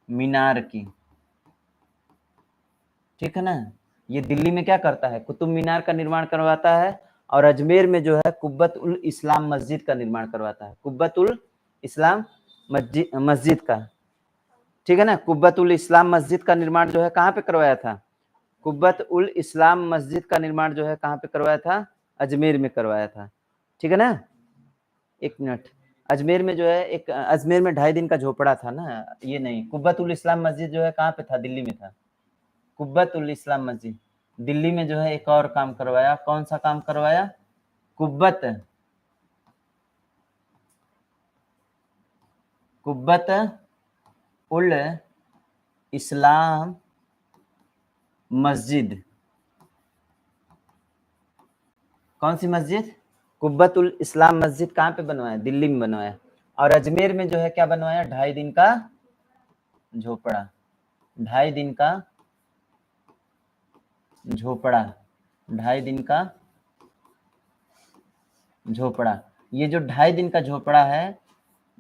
मीनार की, ठीक है ना। ये दिल्ली में क्या करता है? कुतुब मीनार का निर्माण करवाता है। और अजमेर में जो है कुब्बत उल इस्लाम मस्जिद का निर्माण करवाता है। कुब्बत उल इस्लाम मस्जिद का, ठीक है ना। कुब्बत उल इस्लाम मस्जिद का निर्माण जो है कहाँ पे करवाया था? कुब्बत उल इस्लाम मस्जिद का निर्माण जो है कहाँ पे करवाया था? अजमेर में करवाया था, ठीक है ना। एक मिनट, अजमेर में जो है एक, अजमेर में 2.5 दिन का झोपड़ा था ना, ये नहीं। कुब्बत उल इस्लाम मस्जिद जो है कहाँ पे था? दिल्ली में था। कुब्बत उल इस्लाम मस्जिद दिल्ली में जो है एक और काम करवाया। कौन सा काम करवाया? कुब्बत उल इस्लाम मस्जिद। कौन सी मस्जिद? कुब्बतुल इस्लाम मस्जिद कहाँ पे बनवाया? दिल्ली में बनवाया। और अजमेर में जो है क्या बनवाया? 2.5 दिन का झोपड़ा। 2.5 दिन का झोपड़ा। 2.5 दिन का झोपड़ा। ये जो 2.5 दिन का झोपड़ा है,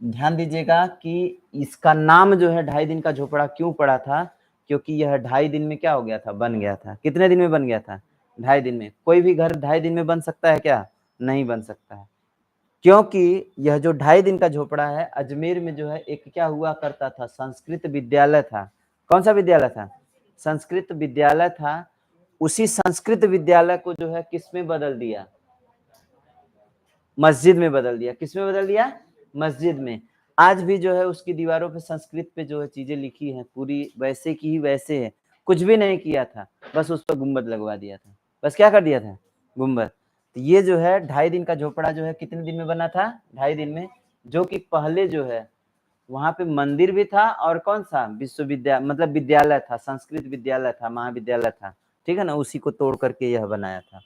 ध्यान दीजिएगा कि इसका नाम जो है 2.5 दिन का झोपड़ा क्यों पड़ा था? क्योंकि यह 2.5 दिन में क्या हो गया था? बन गया था। कितने दिन में बन गया था? 2.5 दिन में। कोई भी घर 2.5 दिन में बन सकता है क्या? नहीं बन सकता है। क्योंकि यह जो 2.5 दिन का झोपड़ा है, अजमेर में जो है एक क्या हुआ करता था? संस्कृत विद्यालय था। कौन सा विद्यालय था? संस्कृत विद्यालय था। उसी संस्कृत विद्यालय को जो है किस में बदल दिया? मस्जिद में बदल दिया। किस में बदल दिया? मस्जिद में। आज भी जो है उसकी दीवारों पे संस्कृत पे जो है चीजें लिखी हैं, पूरी वैसे की ही वैसे है। कुछ भी नहीं किया था, बस उस पर गुम्बद लगवा दिया था। बस क्या कर दिया था? गुम्बद। तो ये जो है 2.5 दिन का झोपड़ा जो है कितने दिन में बना था? 2.5 दिन में। जो कि पहले जो है वहां पे मंदिर भी था और कौन सा? विश्वविद्यालय, मतलब विद्यालय था, संस्कृत विद्यालय था, महाविद्यालय था। ठीक है ना? उसी को तोड़ करके यह बनाया था।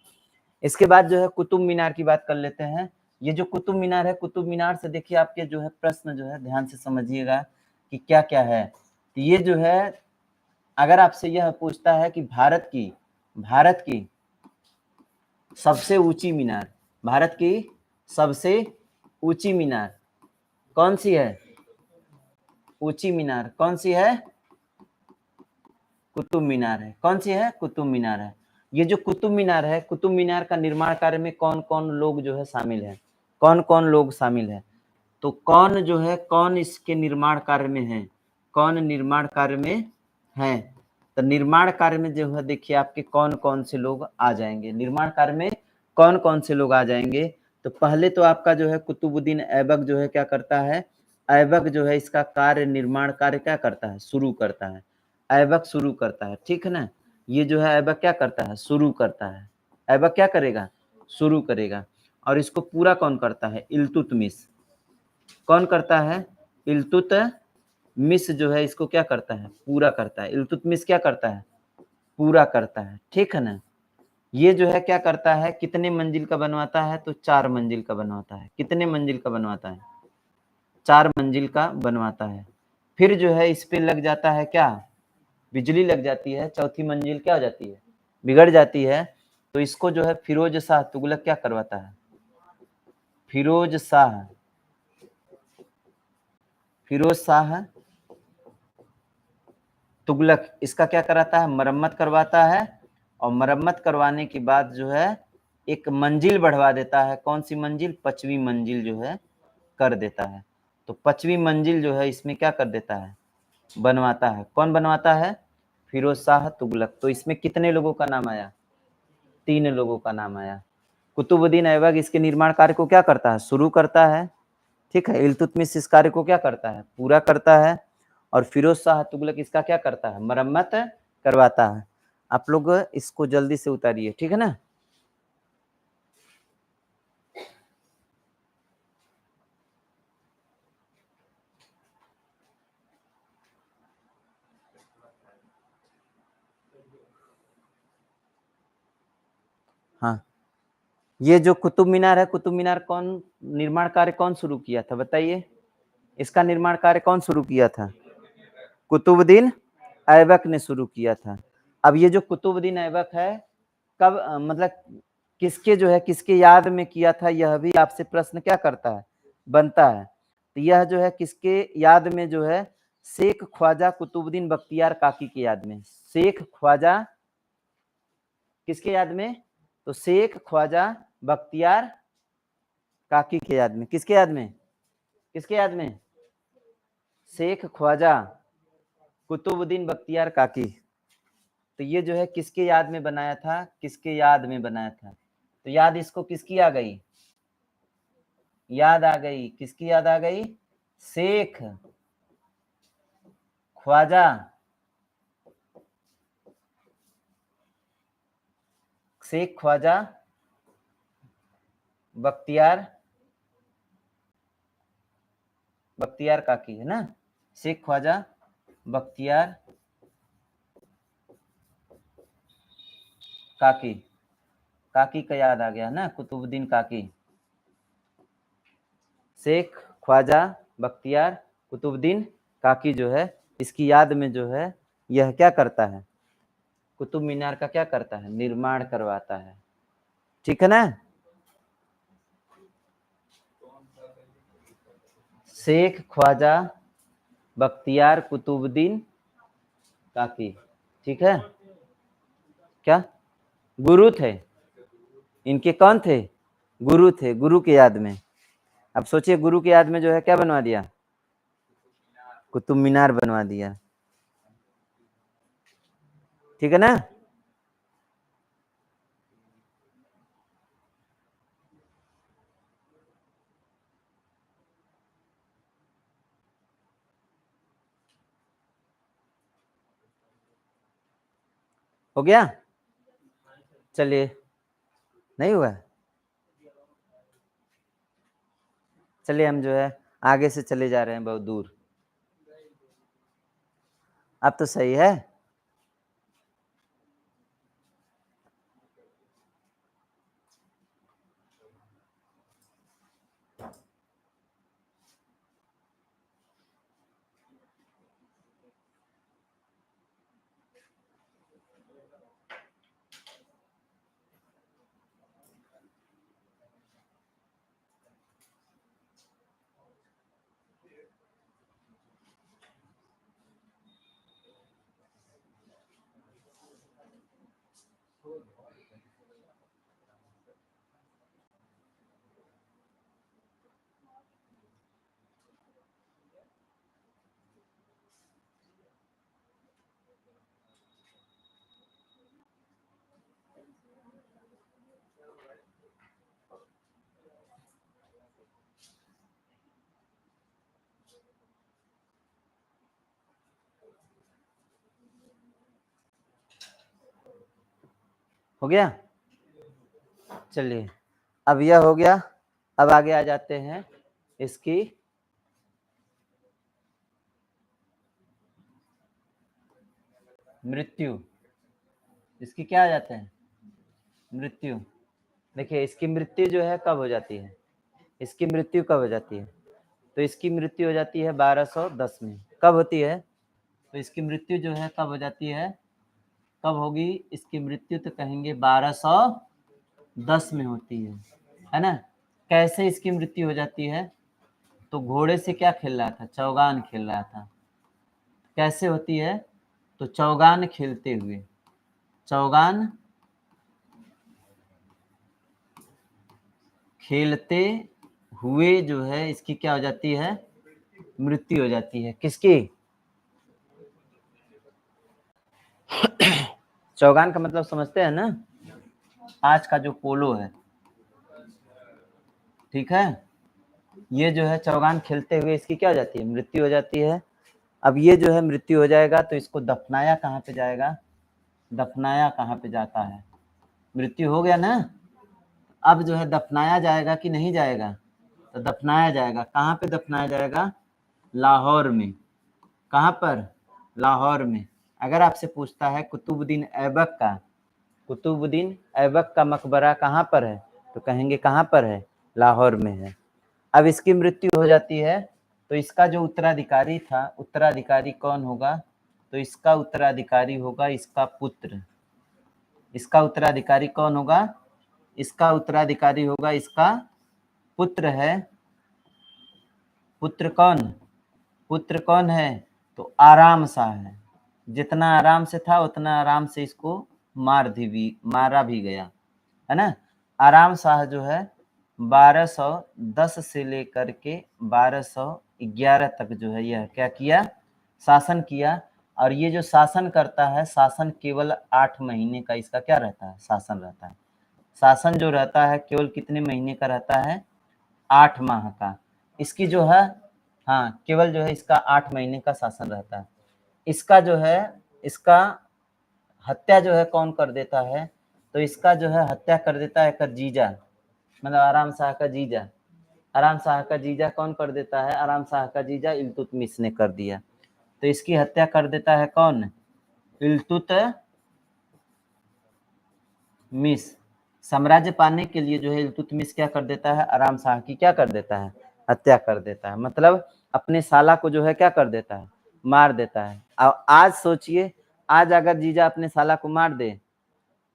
इसके बाद जो है कुतुब मीनार की बात कर लेते हैं। ये जो कुतुब मीनार है, कुतुब मीनार से देखिए आपके जो है प्रश्न जो है ध्यान से समझिएगा कि क्या क्या है। तो ये जो है अगर आपसे यह पूछता है कि भारत की सबसे ऊंची मीनार, भारत की सबसे ऊंची मीनार कौन सी है? ऊंची मीनार कौन सी है? कुतुब मीनार है। कौन सी है? कुतुब मीनार है। ये जो कुतुब मीनार है, कुतुब मीनार का निर्माण कार्य में कौन कौन लोग जो है शामिल है? कौन कौन लोग शामिल है? तो कौन जो है, कौन इसके निर्माण कार्य में है? कौन निर्माण कार्य में है? तो निर्माण कार्य में जो है देखिए आपके कौन कौन से लोग आ जाएंगे। निर्माण कार्य में कौन कौन से लोग आ जाएंगे? तो पहले तो आपका जो है कुतुबुद्दीन ऐबक जो है क्या करता है? ऐबक जो है इसका कार्य, निर्माण कार्य क्या करता है? शुरू करता है। ऐबक शुरू करता है। ठीक है ना? ये जो है ऐबक क्या करता है? शुरू करता है। ऐबक क्या करेगा? शुरू करेगा। और इसको पूरा कौन करता है? इल्तुतमिश। कौन करता है? इल्तुतमिश जो है इसको क्या करता है? पूरा करता है। इल्तुतमिश क्या करता है? पूरा करता है। ठीक है ना? ये जो है क्या करता है? कितने मंजिल का बनवाता है? तो 4 मंजिल का बनवाता है। कितने मंजिल का बनवाता है? 4 मंजिल का बनवाता है। फिर जो है इस पे लग जाता है क्या? बिजली लग जाती है। चौथी मंजिल क्या हो जाती है? बिगड़ जाती है। तो इसको जो है फिरोज शाह तुगलक क्या करवाता है? फिरोज शाह तुगलक इसका क्या कराता है? मरम्मत करवाता है। और मरम्मत करवाने के बाद जो है एक मंजिल बढ़वा देता है। कौन सी मंजिल? 5वीं मंजिल जो है कर देता है। तो 5वीं मंजिल जो है इसमें क्या कर देता है? बनवाता है। कौन बनवाता है? फिरोज शाह तुगलक। तो इसमें कितने लोगों का नाम आया? 3 लोगों का नाम आया। कुतुबुद्दीन ऐबक इसके निर्माण कार्य को क्या करता है? शुरू करता है। ठीक है। इल्तुतमिश इस कार्य को क्या करता है? पूरा करता है। और फिरोज शाह तुगलक इसका क्या करता है? मरम्मत करवाता है। आप लोग इसको जल्दी से उतारिए। ठीक है ना? हाँ, ये जो कुतुब मीनार है, कुतुब मीनार कौन निर्माण कार्य कौन शुरू किया था? बताइए। इसका निर्माण कार्य कौन शुरू किया था? कुतुबुद्दीन ऐबक ने शुरू किया था। अब ये जो कुतुबुद्दीन ऐबक है कब मतलब किसके जो है किसके याद में किया था? यह भी आपसे प्रश्न क्या करता है? बनता है। तो यह जो है किसके याद में जो है? शेख ख्वाजा कुतुबुद्दीन बख्तियार काकी की याद में। शेख ख्वाजा किसके याद में? तो शेख ख्वाजा बख्तियार काकी के याद में। किसके याद में? किसके याद में? शेख ख्वाजा कुतुबुद्दीन बख्तियार काकी। तो ये जो है किसके याद में बनाया था? किसके याद में बनाया था? तो याद इसको किसकी आ गई? याद आ गई। किसकी याद आ गई? शेख ख्वाजा शेख ख्वाजा बख्तियार बख्तियार काकी है ना? शेख ख्वाजा बख्तियार काकी। काकी का याद आ गया ना? कुतुबुद्दीन काकी। शेख ख्वाजा बख्तियार कुतुबुद्दीन काकी जो है, इसकी याद में जो है यह क्या करता है, कुतुब मीनार का क्या करता है, निर्माण करवाता है। ठीक है ना। शेख ख्वाजा बख्तियार कुतुबुद्दीन काकी, ठीक है। क्या गुरु थे इनके, कौन थे, गुरु थे, गुरु की याद में। अब सोचिए गुरु की याद में जो है क्या बनवा दिया, कुतुब मीनार बनवा दिया। ठीक है ना। हो गया, चलिए, नहीं हुआ, चलिए हम जो है आगे से चले जा रहे हैं बहुत दूर। अब तो सही है। हो गया, चलिए अब यह हो गया। अब आगे आ जाते हैं इसकी मृत्यु। इसकी क्या आ जाते हैं, मृत्यु। देखिए इसकी मृत्यु जो है कब हो जाती है, इसकी मृत्यु कब हो जाती है, तो इसकी मृत्यु हो जाती है 1210 में। कब होती है, तो इसकी मृत्यु जो है कब हो जाती है, कब होगी इसकी मृत्यु, तो कहेंगे 1210 में होती है ना। कैसे इसकी मृत्यु हो जाती है, तो घोड़े से क्या खेल रहा था, चौगान खेल रहा था। कैसे होती है, तो चौगान खेलते हुए, चौगान खेलते हुए जो है इसकी क्या हो जाती है, मृत्यु हो जाती है। किसकी, चौगान का मतलब समझते हैं ना, आज का जो पोलो है, ठीक है, ये जो है चौगान खेलते हुए इसकी क्या हो जाती है, मृत्यु हो जाती है। अब ये जो है मृत्यु हो जाएगा तो इसको दफनाया कहाँ पे जाएगा, दफनाया कहाँ पे जाता है, मृत्यु हो गया ना। अब जो है दफनाया जाएगा कि नहीं जाएगा, तो दफनाया जाएगा। कहाँ पे दफनाया जाएगा, लाहौर में। कहाँ पर, लाहौर में। अगर आपसे पूछता है कुतुबुद्दीन ऐबक का, कुतुबुद्दीन ऐबक का मकबरा कहाँ पर है, तो कहेंगे कहाँ पर है, लाहौर में है। अब इसकी मृत्यु हो जाती है तो इसका जो उत्तराधिकारी था, उत्तराधिकारी कौन होगा, तो इसका उत्तराधिकारी होगा इसका पुत्र। इसका उत्तराधिकारी कौन होगा, इसका उत्तराधिकारी होगा इसका पुत्र है। पुत्र कौन, पुत्र कौन है, तो आराम शाह है। जितना आराम से था उतना आराम से इसको मारा भी गया, है ना। आराम शाह जो है 1210 से लेकर के 1211 तक जो है यह क्या किया, शासन किया। और ये जो शासन करता है, शासन केवल 8 महीने का इसका क्या रहता है, शासन रहता है। शासन जो रहता है केवल कितने महीने का रहता है, 8 माह का। इसकी जो है, हाँ केवल जो है इसका 8 महीने का शासन रहता है। इसका जो है, इसका हत्या जो है कौन कर देता है, तो इसका जो है हत्या कर देता है कर जीजा, मतलब आराम शाह का जीजा। आराम शाह का जीजा कौन कर देता है, आराम शाह का जीजा इल्तुतमिश ने कर दिया। तो इसकी हत्या कर देता है कौन, इल्तुतमिश। साम्राज्य पाने के लिए जो है इल्तुतमिश क्या कर देता है, आराम शाह की क्या कर देता है, हत्या कर देता है, मतलब अपने साला को जो है क्या कर देता है, मार देता है। अब आज सोचिए, आज अगर जीजा अपने साला को मार दे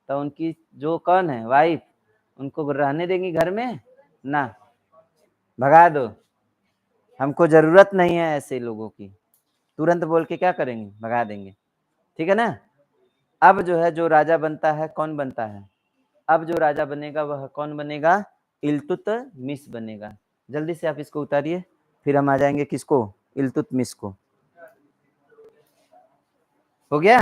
तो उनकी जो कौन है वाइफ, उनको रहने देंगी घर में ना, भगा दो, हमको जरूरत नहीं है ऐसे लोगों की, तुरंत बोल के क्या करेंगे, भगा देंगे। ठीक है ना। अब जो है जो राजा बनता है कौन बनता है, अब जो राजा बनेगा वह कौन बनेगा, इल्तुतमिश बनेगा। जल्दी से आप इसको उतारिए, फिर हम आ जाएंगे किसको, इल्तुतमिश को। हो गया।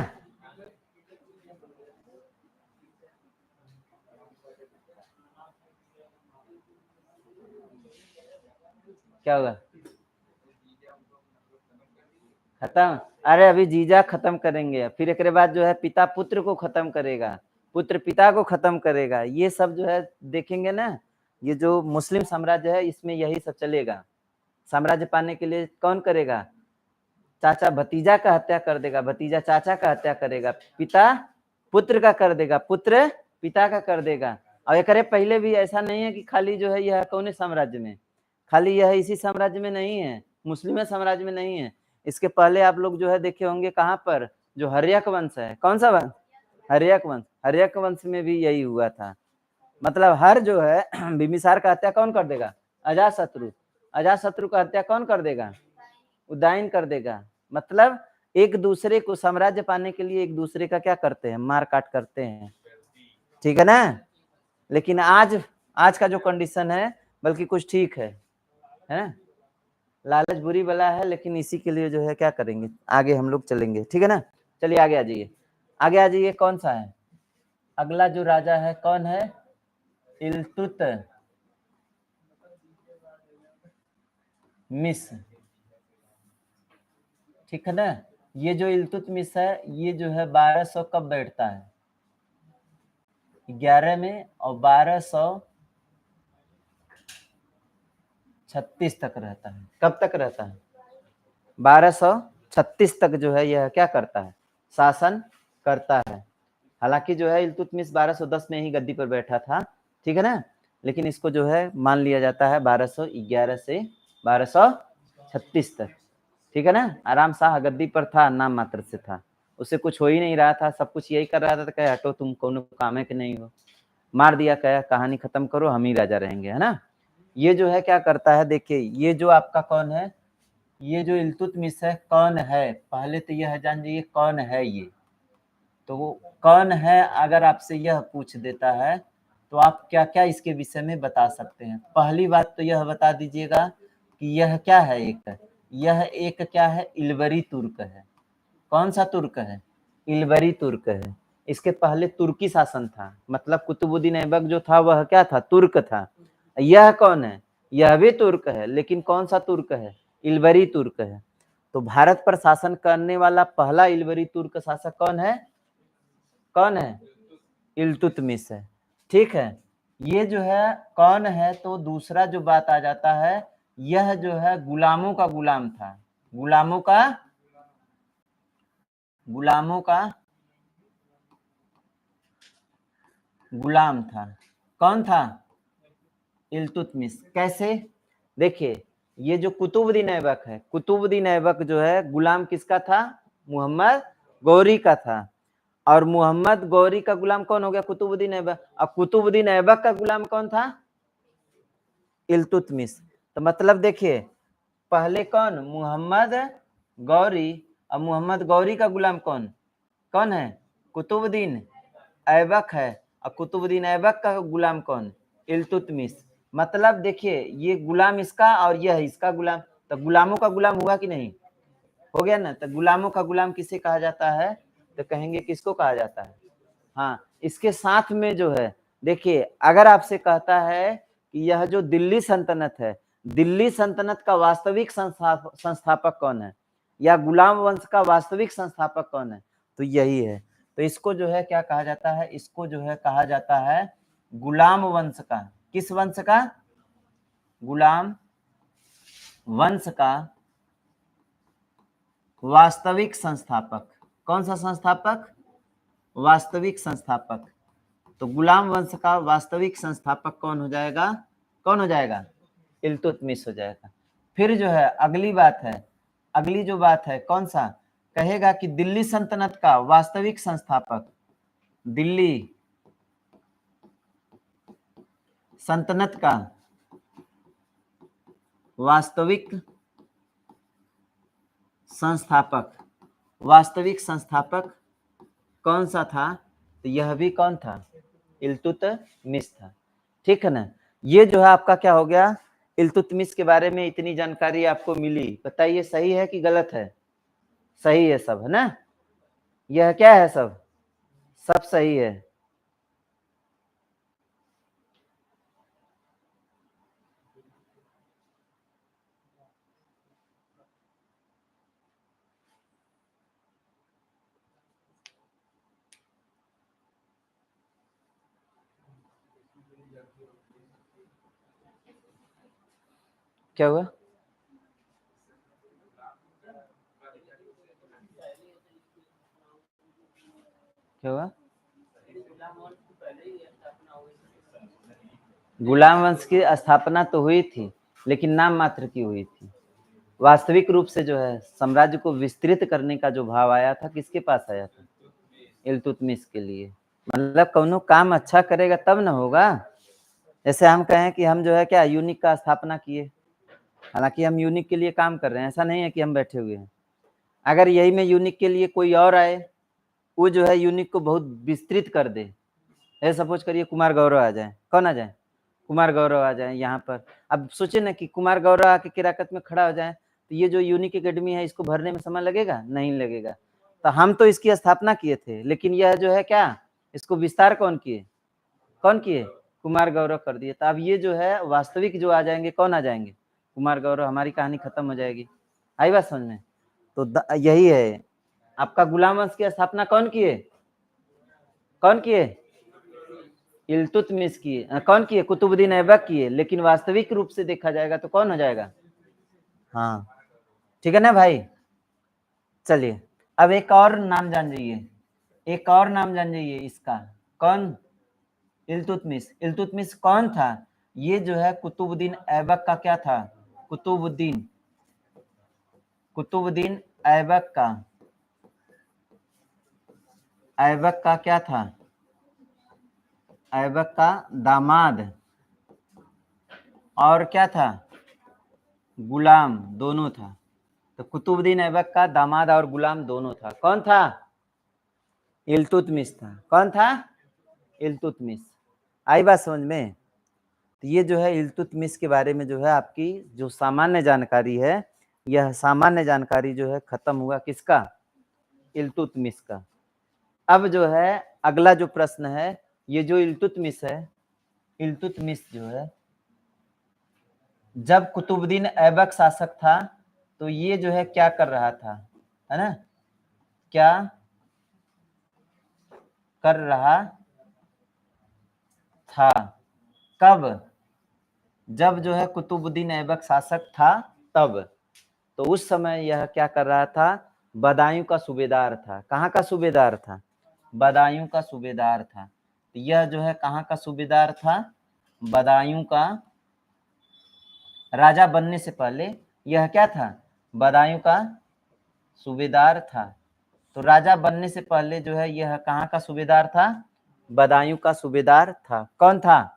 क्या होगा, खत्म। अरे अभी जीजा खत्म करेंगे, फिर एक बाद जो है पिता पुत्र को खत्म करेगा, पुत्र पिता को खत्म करेगा, ये सब जो है देखेंगे ना। ये जो मुस्लिम साम्राज्य है इसमें यही सब चलेगा। साम्राज्य पाने के लिए कौन करेगा, चाचा भतीजा का हत्या कर देगा, भतीजा चाचा का हत्या करेगा, पिता पुत्र का कर देगा, पुत्र पिता का कर देगा। और एक पहले भी ऐसा नहीं है कि खाली जो है यह कौन साम्राज्य में, खाली यह इसी साम्राज्य में नहीं है, मुस्लिम साम्राज्य में नहीं है। इसके पहले आप लोग जो है देखे होंगे कहाँ पर, जो हर्यक वंश है, कौन सा वंश, हर्यक वंश, हर्यक वंश में भी यही हुआ था। मतलब हर जो है बिम्बिसार का हत्या कौन कर देगा, अजातशत्रु, अजातशत्रु का हत्या कौन कर देगा, उदयन कर देगा। मतलब एक दूसरे को साम्राज्य पाने के लिए एक दूसरे का क्या करते हैं, मार काट करते हैं। ठीक है ना। लेकिन आज आज का जो कंडीशन है बल्कि कुछ ठीक है ना। लालच बुरी बला है, लेकिन इसी के लिए जो है क्या करेंगे, आगे हम लोग चलेंगे। ठीक है ना। चलिए आगे आ जाइए, आगे आ जाइए। कौन सा है अगला जो राजा है, कौन है, इल्तुतमिश। ठीक है ना। ये जो इल्तुतमिश है ये जो है 1200 कब बैठता है, 11 में, और 1236 तक रहता है। कब तक रहता है, 1236 तक जो है यह क्या करता है, शासन करता है। हालांकि जो है इल्तुतमिश 1210 में ही गद्दी पर बैठा था। ठीक है ना। लेकिन इसको जो है मान लिया जाता है 1211 से 1236 तक। ठीक है ना। आराम शाह गद्दी पर था, नाम मात्र से था, उससे कुछ हो ही नहीं रहा था, सब कुछ यही कर रहा था। तो कहे हटो, तुम कौन काम है कि नहीं हो, मार दिया, कहा कहानी खत्म करो, हम ही राजा रहेंगे, है ना। ये जो है क्या करता है, देखिए ये जो आपका कौन है, ये जो इल्तुतमिश है कौन है, पहले तो यह जान जाइए कौन है ये। तो वो कौन है अगर आपसे यह पूछ देता है तो आप क्या क्या इसके विषय में बता सकते हैं। पहली बात तो यह बता दीजिएगा कि यह क्या है, यह एक क्या है, इल्बरी तुर्क है। कौन सा तुर्क है, इल्बरी तुर्क है। इसके पहले तुर्की शासन था, मतलब कुतुबुद्दीन ऐबक जो था वह क्या था, तुर्क था। यह कौन है, यह भी तुर्क है, लेकिन कौन सा तुर्क है, इल्बरी तुर्क है। तो भारत पर शासन करने वाला पहला इल्बरी तुर्क शासक कौन है, कौन है, इल्तुतमिश है। ठीक है। ये जो है कौन है, तो दूसरा जो बात आ जाता है, यह जो है गुलामों का गुलाम था, गुलामों का, गुलामों का गुलाम था। कौन था, इल्तुतमिश। कैसे, देखिए ये जो कुतुबुद्दीन ऐबक है, कुतुबुद्दीन ऐबक जो है गुलाम किसका था, मोहम्मद गौरी का था। और मोहम्मद गौरी का गुलाम कौन हो गया, कुतुबुद्दीन ऐबक। और कुतुबुद्दीन ऐबक का गुलाम कौन था, इल्तुतमिश। तो मतलब देखिए पहले कौन, मोहम्मद गौरी, और मोहम्मद गौरी का गुलाम कौन, कौन है, कुतुबुद्दीन ऐबक है। और कुतुबुद्दीन ऐबक का गुलाम कौन, इल्तुतमिश। मतलब देखिए ये गुलाम इसका और यह इसका गुलाम, तो गुलामों का गुलाम हुआ कि नहीं, हो गया ना। तो गुलामों का गुलाम किसे कहा जाता है, तो कहेंगे किसको कहा जाता है। हाँ, इसके साथ में जो है देखिए, अगर आपसे कहता है कि यह जो दिल्ली सल्तनत है, दिल्ली सल्तनत का वास्तविक संस्थापक कौन है, या गुलाम वंश का वास्तविक संस्थापक कौन है, तो यही है। तो इसको जो है क्या कहा जाता है, इसको जो है कहा जाता है गुलाम वंश का, किस वंश का, गुलाम वंश का वास्तविक संस्थापक। कौन सा संस्थापक, वास्तविक संस्थापक। तो गुलाम वंश का वास्तविक संस्थापक कौन हो जाएगा, कौन हो जाएगा, इल्तुतमिश हो जाएगा। फिर जो है अगली बात है, अगली जो बात है कौन सा, कहेगा कि दिल्ली सल्तनत का वास्तविक संस्थापक, दिल्ली सल्तनत का वास्तविक संस्थापक, वास्तविक संस्थापक कौन सा था, तो यह भी कौन था, इल्तुतमिश था। ठीक है ना। ये जो है आपका क्या हो गया, इल्तुतमिश के बारे में इतनी जानकारी आपको मिली। बताइए सही है कि गलत है? सही है सब, है ना। यह क्या है, सब सब सही है। क्या हुआ? क्या हुआ? गुलाम वंश की स्थापना तो हुई थी, लेकिन नाम मात्र की हुई थी। वास्तविक रूप से जो है साम्राज्य को विस्तृत करने का जो भाव आया था, किसके पास आया था, इल्तुतमिश के लिए। मतलब कौनो काम अच्छा करेगा तब ना होगा। जैसे हम कहें कि हम जो है क्या यूनिक का स्थापना किए, हालांकि हम यूनिक के लिए काम कर रहे हैं, ऐसा नहीं है कि हम बैठे हुए हैं। अगर यही में यूनिक के लिए कोई और आए, वो जो है यूनिक को बहुत विस्तृत कर दे, ऐसे सपोज करिए कुमार गौरव आ जाए, कौन आ जाए, कुमार गौरव आ जाए यहाँ पर। अब सोचे ना कि कुमार गौरव आके किराकत में खड़ा हो जाए, तो ये जो यूनिक एकेडमी है इसको भरने में समय लगेगा, नहीं लगेगा। तो हम तो इसकी स्थापना किए थे, लेकिन यह जो है क्या, इसको विस्तार कौन किए, कौन किए, कुमार गौरव कर दिए। तो अब ये जो है वास्तविक जो आ जाएंगे, कौन आ जाएंगे, कुमार गौरव, हमारी कहानी खत्म हो जाएगी। आई बात समझ में? तो यही है आपका गुलाम वंश की स्थापना कौन किए, कौन किए, इल्तुतमिश किए। कौन किए, कुतुबुद्दीन ऐबक किए। लेकिन वास्तविक रूप से देखा जाएगा तो कौन हो जाएगा, हाँ ठीक है ना भाई। चलिए अब एक और नाम जान जाइए, एक और नाम जान जाइए इसका, कौन, इल्तुतमिश। इल्तुतमिश कौन था, ये जो है कुतुबुद्दीन ऐबक का क्या था, कुतुबुद्दीन, कुतुबुद्दीन ऐबक का, ऐबक का क्या था, ऐबक का दामाद, और क्या था, गुलाम, दोनों था। तो कुतुबुद्दीन ऐबक का दामाद और गुलाम दोनों था। कौन था, इल्तुतमिश था। कौन था, इल्तुतमिश। आई बात समझ में? तो ये जो है इल्तुतमिश के बारे में जो है आपकी जो सामान्य जानकारी है, यह सामान्य जानकारी जो है खत्म हुआ किसका, इल्तुतमिश का। अब जो है अगला जो प्रश्न है, ये जो इल्तुतमिश है, इल्तुतमिश जो है जब कुतुबुद्दीन ऐबक शासक था, तो ये जो है क्या कर रहा था, है ना, क्या कर रहा था, कब, जब जो है कुतुबुद्दीन ऐबक शासक था तब। तो उस समय यह क्या कर रहा था, बदायूं का सूबेदार था। कहाँ का सूबेदार था, बदायूं का सूबेदार था। तो यह जो है कहाँ का सूबेदार था, बदायूं का। राजा बनने से पहले यह क्या था, बदायूं का सूबेदार था। तो राजा बनने से पहले जो है यह कहाँ का सूबेदार था, बदायूं का सूबेदार था। कौन था,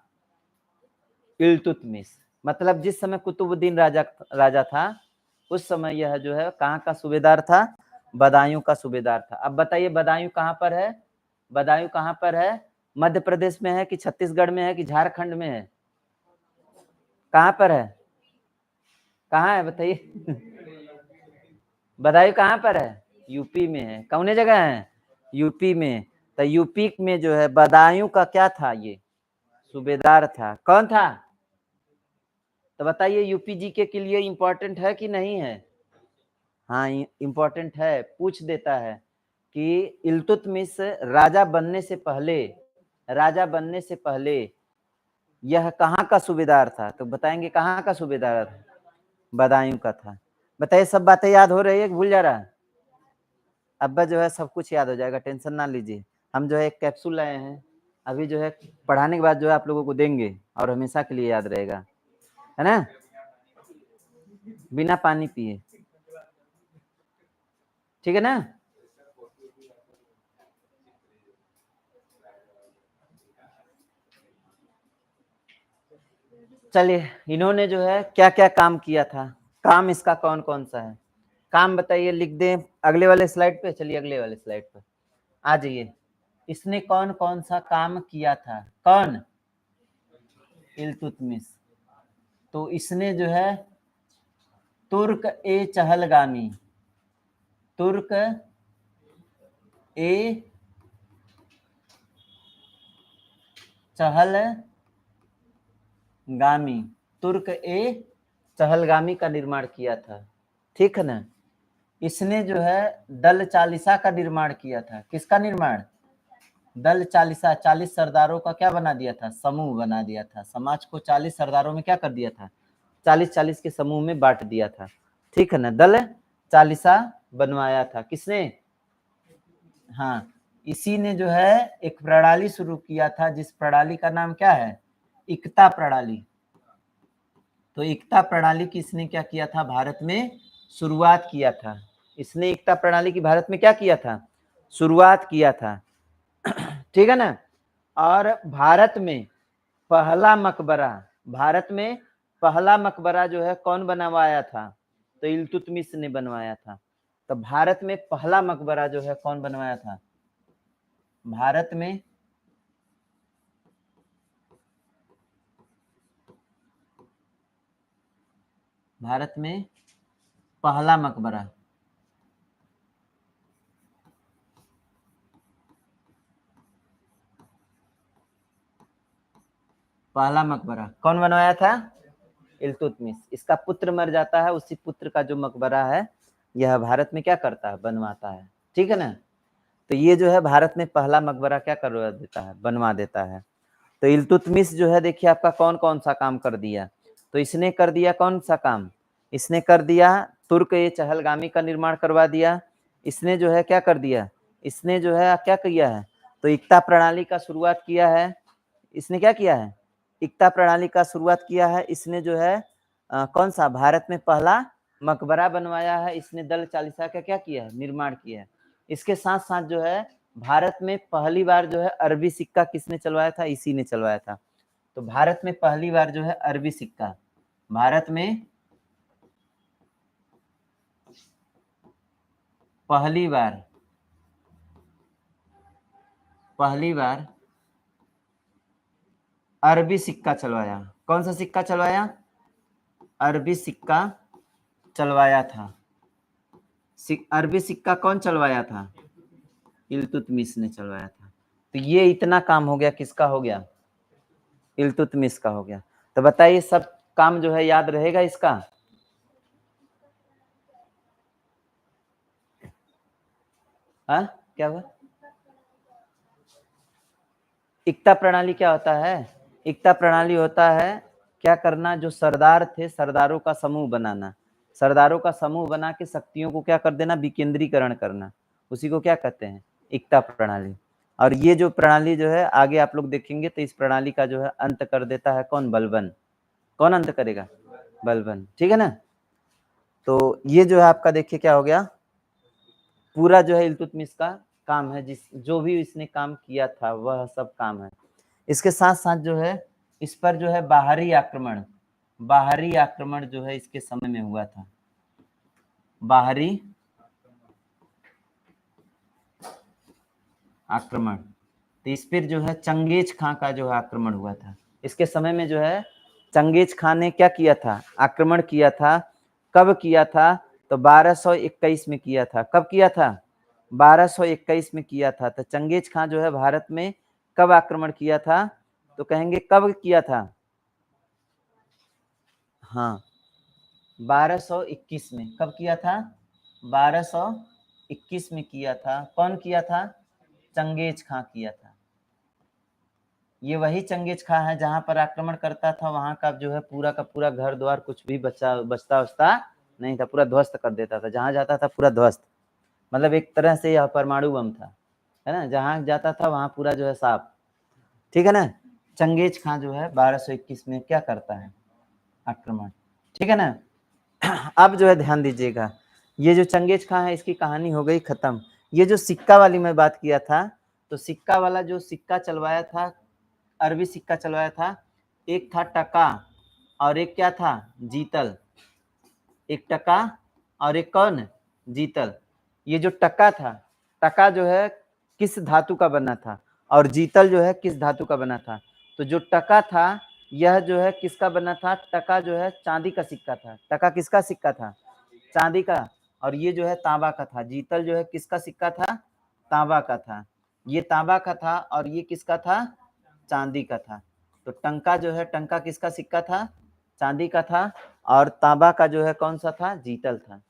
इल्तुतमिश। मतलब जिस समय कुतुबुद्दीन राजा था, उस समय यह जो है कहाँ का सूबेदार था, बदायूं का सूबेदार था। अब बताइए बदायूं कहाँ पर है, बदायूं कहाँ पर है, मध्य प्रदेश में है कि छत्तीसगढ़ में है कि झारखंड में है, कहाँ पर है, कहाँ है बताइए बदायूं कहाँ पर है, यूपी में है। कौन जगह है, यूपी में। तो यूपी में जो है बदायूं का क्या था, ये सूबेदार था। कौन था, तो बताइए यूपी जीके के लिए इंपॉर्टेंट है कि नहीं है, हाँ इंपॉर्टेंट है, पूछ देता है कि इल्तुतमिश राजा बनने से पहले, राजा बनने से पहले यह कहाँ का सूबेदार था, तो बताएंगे कहाँ का सूबेदार था, बदायूं का था। बताइए सब बातें याद हो रही है, भूल जा रहा है? अब जो है सब कुछ याद हो जाएगा, टेंशन ना लीजिए। हम जो है एक कैप्सूल लाए हैं, अभी जो है पढ़ाने के बाद जो है आप लोगों को देंगे और हमेशा के लिए याद रहेगा, है ना। बिना पानी पिए, ठीक है ना। चलिए, इन्होंने जो है क्या क्या काम किया था, काम इसका कौन कौन सा है, काम बताइए, लिख दें अगले वाले स्लाइड पे। चलिए अगले वाले स्लाइड पे आ जाइए। इसने कौन कौन सा काम किया था, कौन, इल्तुतमिश। तो इसने जो है तुर्क ए चहलगामी, तुर्क ए चहलगामी, तुर्क ए चहलगामी का निर्माण किया था, ठीक है ना। इसने जो है दल चालीसा का निर्माण किया था। किसका निर्माण, दल चालीसा, 40 सरदारों का क्या बना दिया था, समूह बना दिया था। समाज को 40 सरदारों में क्या कर दिया था, 40-40 के समूह में बांट दिया था, ठीक है ना। दल चालीसा बनवाया था किसने, हाँ, इसी ने जो है एक प्रणाली शुरू किया था, जिस प्रणाली का नाम क्या है, एकता प्रणाली। तो एकता प्रणाली की इसने क्या किया था, भारत में शुरुआत किया था। इसने एकता प्रणाली की भारत में क्या किया था, शुरुआत किया था, ठीक है ना। और भारत में पहला मकबरा, भारत में पहला मकबरा जो है कौन बनवाया था, तो इल्तुतमिश ने बनवाया था। तो भारत में पहला मकबरा जो है कौन बनवाया था, भारत में भारत में पहला मकबरा, पहला मकबरा कौन बनवाया था, इल्तुतमिश। इसका पुत्र मर जाता है, उसी पुत्र का जो मकबरा है यह भारत में क्या करता है, बनवाता है, ठीक है ना। तो ये जो है भारत में पहला मकबरा क्या करवा देता है, बनवा देता है। तो इल्तुतमिश जो है देखिए आपका कौन कौन सा काम कर दिया। तो इसने कर दिया कौन सा काम, इसने कर दिया तुर्क ए चहलगामी का निर्माण करवा दिया। इसने जो है क्या कर दिया, इसने जो है क्या किया है, तो एकता प्रणाली का शुरुआत किया है। इसने क्या किया है, एकता प्रणाली का शुरुआत किया है। इसने जो है कौन सा, भारत में पहला मकबरा बनवाया है। इसने दल चालीसा का क्या किया है, निर्माण किया है। इसके साथ साथ जो है भारत में पहली बार जो है अरबी सिक्का किसने चलवाया था, इसी ने चलवाया था। तो भारत में पहली बार जो है अरबी सिक्का, भारत में पहली बार अरबी सिक्का चलवाया। कौन सा सिक्का चलवाया, अरबी सिक्का चलवाया था। अरबी सिक्का कौन चलवाया था, इल्तुतमिश ने चलवाया था। तो ये इतना काम हो गया, किसका हो गया, इल्तुतमिश का हो गया। तो बताइए सब काम जो है याद रहेगा इसका, हाँ क्या हुआ। एकता प्रणाली क्या होता है, एकता प्रणाली होता है क्या करना, जो सरदार थे सरदारों का समूह बनाना, सरदारों का समूह बना के शक्तियों को क्या कर देना, विकेंद्रीकरण करना, उसी को क्या कहते हैं, एकता प्रणाली। और ये जो प्रणाली जो है आगे आप लोग देखेंगे तो इस प्रणाली का जो है अंत कर देता है कौन, बलबन। कौन अंत करेगा, बलबन, ठीक है ना। तो ये जो है आपका देखिए क्या हो गया, पूरा जो है इल्तुतमिश का काम है, जिस जो भी इसने काम किया था वह सब काम है। इसके साथ साथ जो है इस पर जो है बाहरी आक्रमण जो है इसके समय में हुआ था, बाहरी आक्रमण। तो इस पर जो है चंगेज खां का जो है आक्रमण हुआ था। इसके समय में जो है चंगेज खां ने क्या किया था, आक्रमण किया था। कब किया था, तो 1221 में किया था। कब किया था, 1221 में किया था। तो चंगेज खां जो है भारत में कब आक्रमण किया था, तो कहेंगे कब किया था, हाँ 1221 में। कब किया था, 1221 में किया था। कौन किया था, चंगेज खां किया था। ये वही चंगेज खां है जहां पर आक्रमण करता था, वहां का जो है पूरा का पूरा घर द्वार कुछ भी बचता उचता नहीं था, पूरा ध्वस्त कर देता था। जहां जाता था पूरा ध्वस्त, मतलब एक तरह से यह परमाणु बम था, है ना। जहां जाता था वहां पूरा जो है साफ, ठीक है ना। चंगेज खां जो है 1221 में क्या करता है, आक्रमण, ठीक है ना। अब जो है ध्यान दीजिएगा, ये जो चंगेज खां है इसकी कहानी हो गई खत्म। ये जो सिक्का वाली मैं बात किया था, तो सिक्का वाला जो सिक्का चलवाया था, अरबी सिक्का चलवाया था, एक था टका और एक क्या था, जीतल। एक टका और एक कौन, जीतल। ये जो टका था, टका जो है किस धातु का बना था, और जीतल जो है किस धातु का बना था। तो जो टका था यह जो है किसका बना था, टका जो है चांदी का सिक्का था। टका किसका सिक्का था, चांदी का। और ये जो है तांबा का था। जीतल जो है किसका सिक्का था, तांबा का था। ये तांबा का था और ये किसका था, चांदी का था। तो टंका जो है, टंका किसका सिक्का था, चांदी का था, और तांबा का जो है कौन सा था, जीतल था।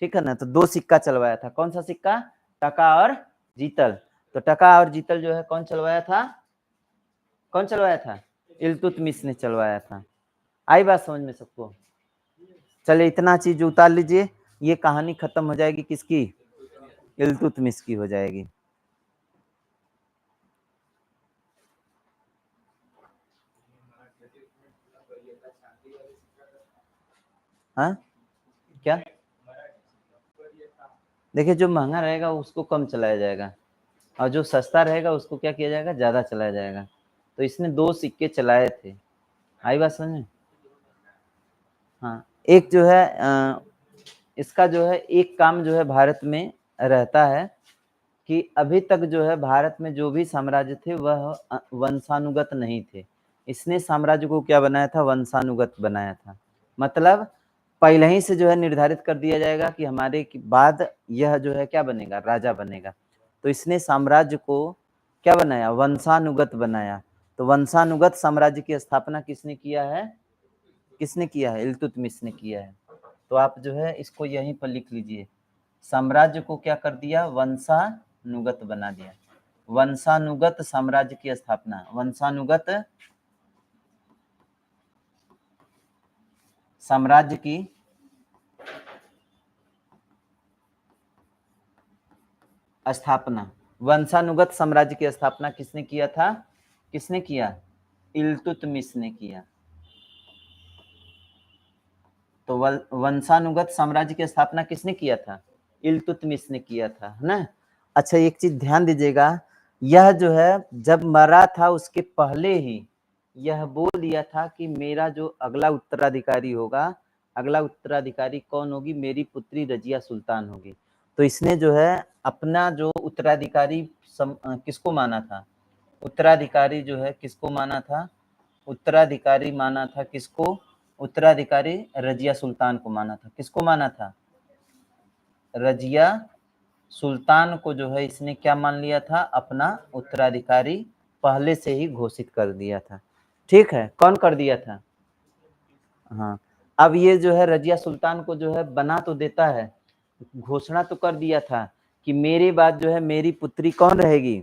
ठीक है ना। तो दो सिक्का चलवाया था, कौन सा सिक्का, टका और जीतल। तो टका और जीतल जो है कौन चलवाया था, कौन चलवाया था, इल्तुतमिश ने चलवाया था। आई बात समझ में सबको। चलिए इतना चीज उतार लीजिए, ये कहानी खत्म हो जाएगी किसकी, इल्तुतमिश की हो जाएगी। हाँ क्या, देखिए जो महंगा रहेगा उसको कम चलाया जाएगा, और जो सस्ता रहेगा उसको क्या किया जाएगा, ज्यादा चलाया जाएगा। तो इसने दो सिक्के चलाए थे। आई बात समझ में। हाँ, एक जो है इसका जो है एक काम जो है भारत में रहता है कि अभी तक जो है भारत में जो भी साम्राज्य थे वह वंशानुगत नहीं थे। इसने साम्राज्य को क्या बनाया था, वंशानुगत बनाया था। मतलब पहले ही से जो है निर्धारित कर दिया जाएगा कि हमारे बाद यह जो है क्या बनेगा, राजा बनेगा। तो इसने साम्राज्य को क्या बनाया, वंशानुगत बनाया। तो वंशानुगत साम्राज्य की स्थापना किसने किया है, किसने किया है, इल्तुतमिश ने किया है। तो आप जो है इसको यहीं पर लिख लीजिए, साम्राज्य को क्या कर दिया, वंशानुगत बना दिया। वंशानुगत साम्राज्य की स्थापना, वंशानुगत साम्राज्य की स्थापना, वंशानुगत साम्राज्य की स्थापना किसने किया था, किसने किया, इल्तुतमिश ने किया। तो वंशानुगत साम्राज्य की स्थापना किसने किया था, इल्तुतमिश ने किया था, है ना। अच्छा एक चीज ध्यान दीजिएगा, यह जो है जब मरा था उसके पहले ही यह बोल दिया था कि मेरा जो अगला उत्तराधिकारी होगा, अगला उत्तराधिकारी कौन होगी, मेरी पुत्री रजिया सुल्तान होगी। तो इसने जो है अपना जो उत्तराधिकारी किसको माना था, उत्तराधिकारी जो है किसको माना था, उत्तराधिकारी माना था किसको, उत्तराधिकारी रजिया सुल्तान को माना था। किसको माना था, रजिया सुल्तान को जो है इसने क्या मान लिया था, अपना उत्तराधिकारी पहले से ही घोषित कर दिया था। ठीक है, कौन कर दिया था, हाँ। अब ये जो है रजिया सुल्तान को जो है बना तो देता है, घोषणा तो कर दिया था कि मेरे बाद जो है मेरी पुत्री कौन रहेगी,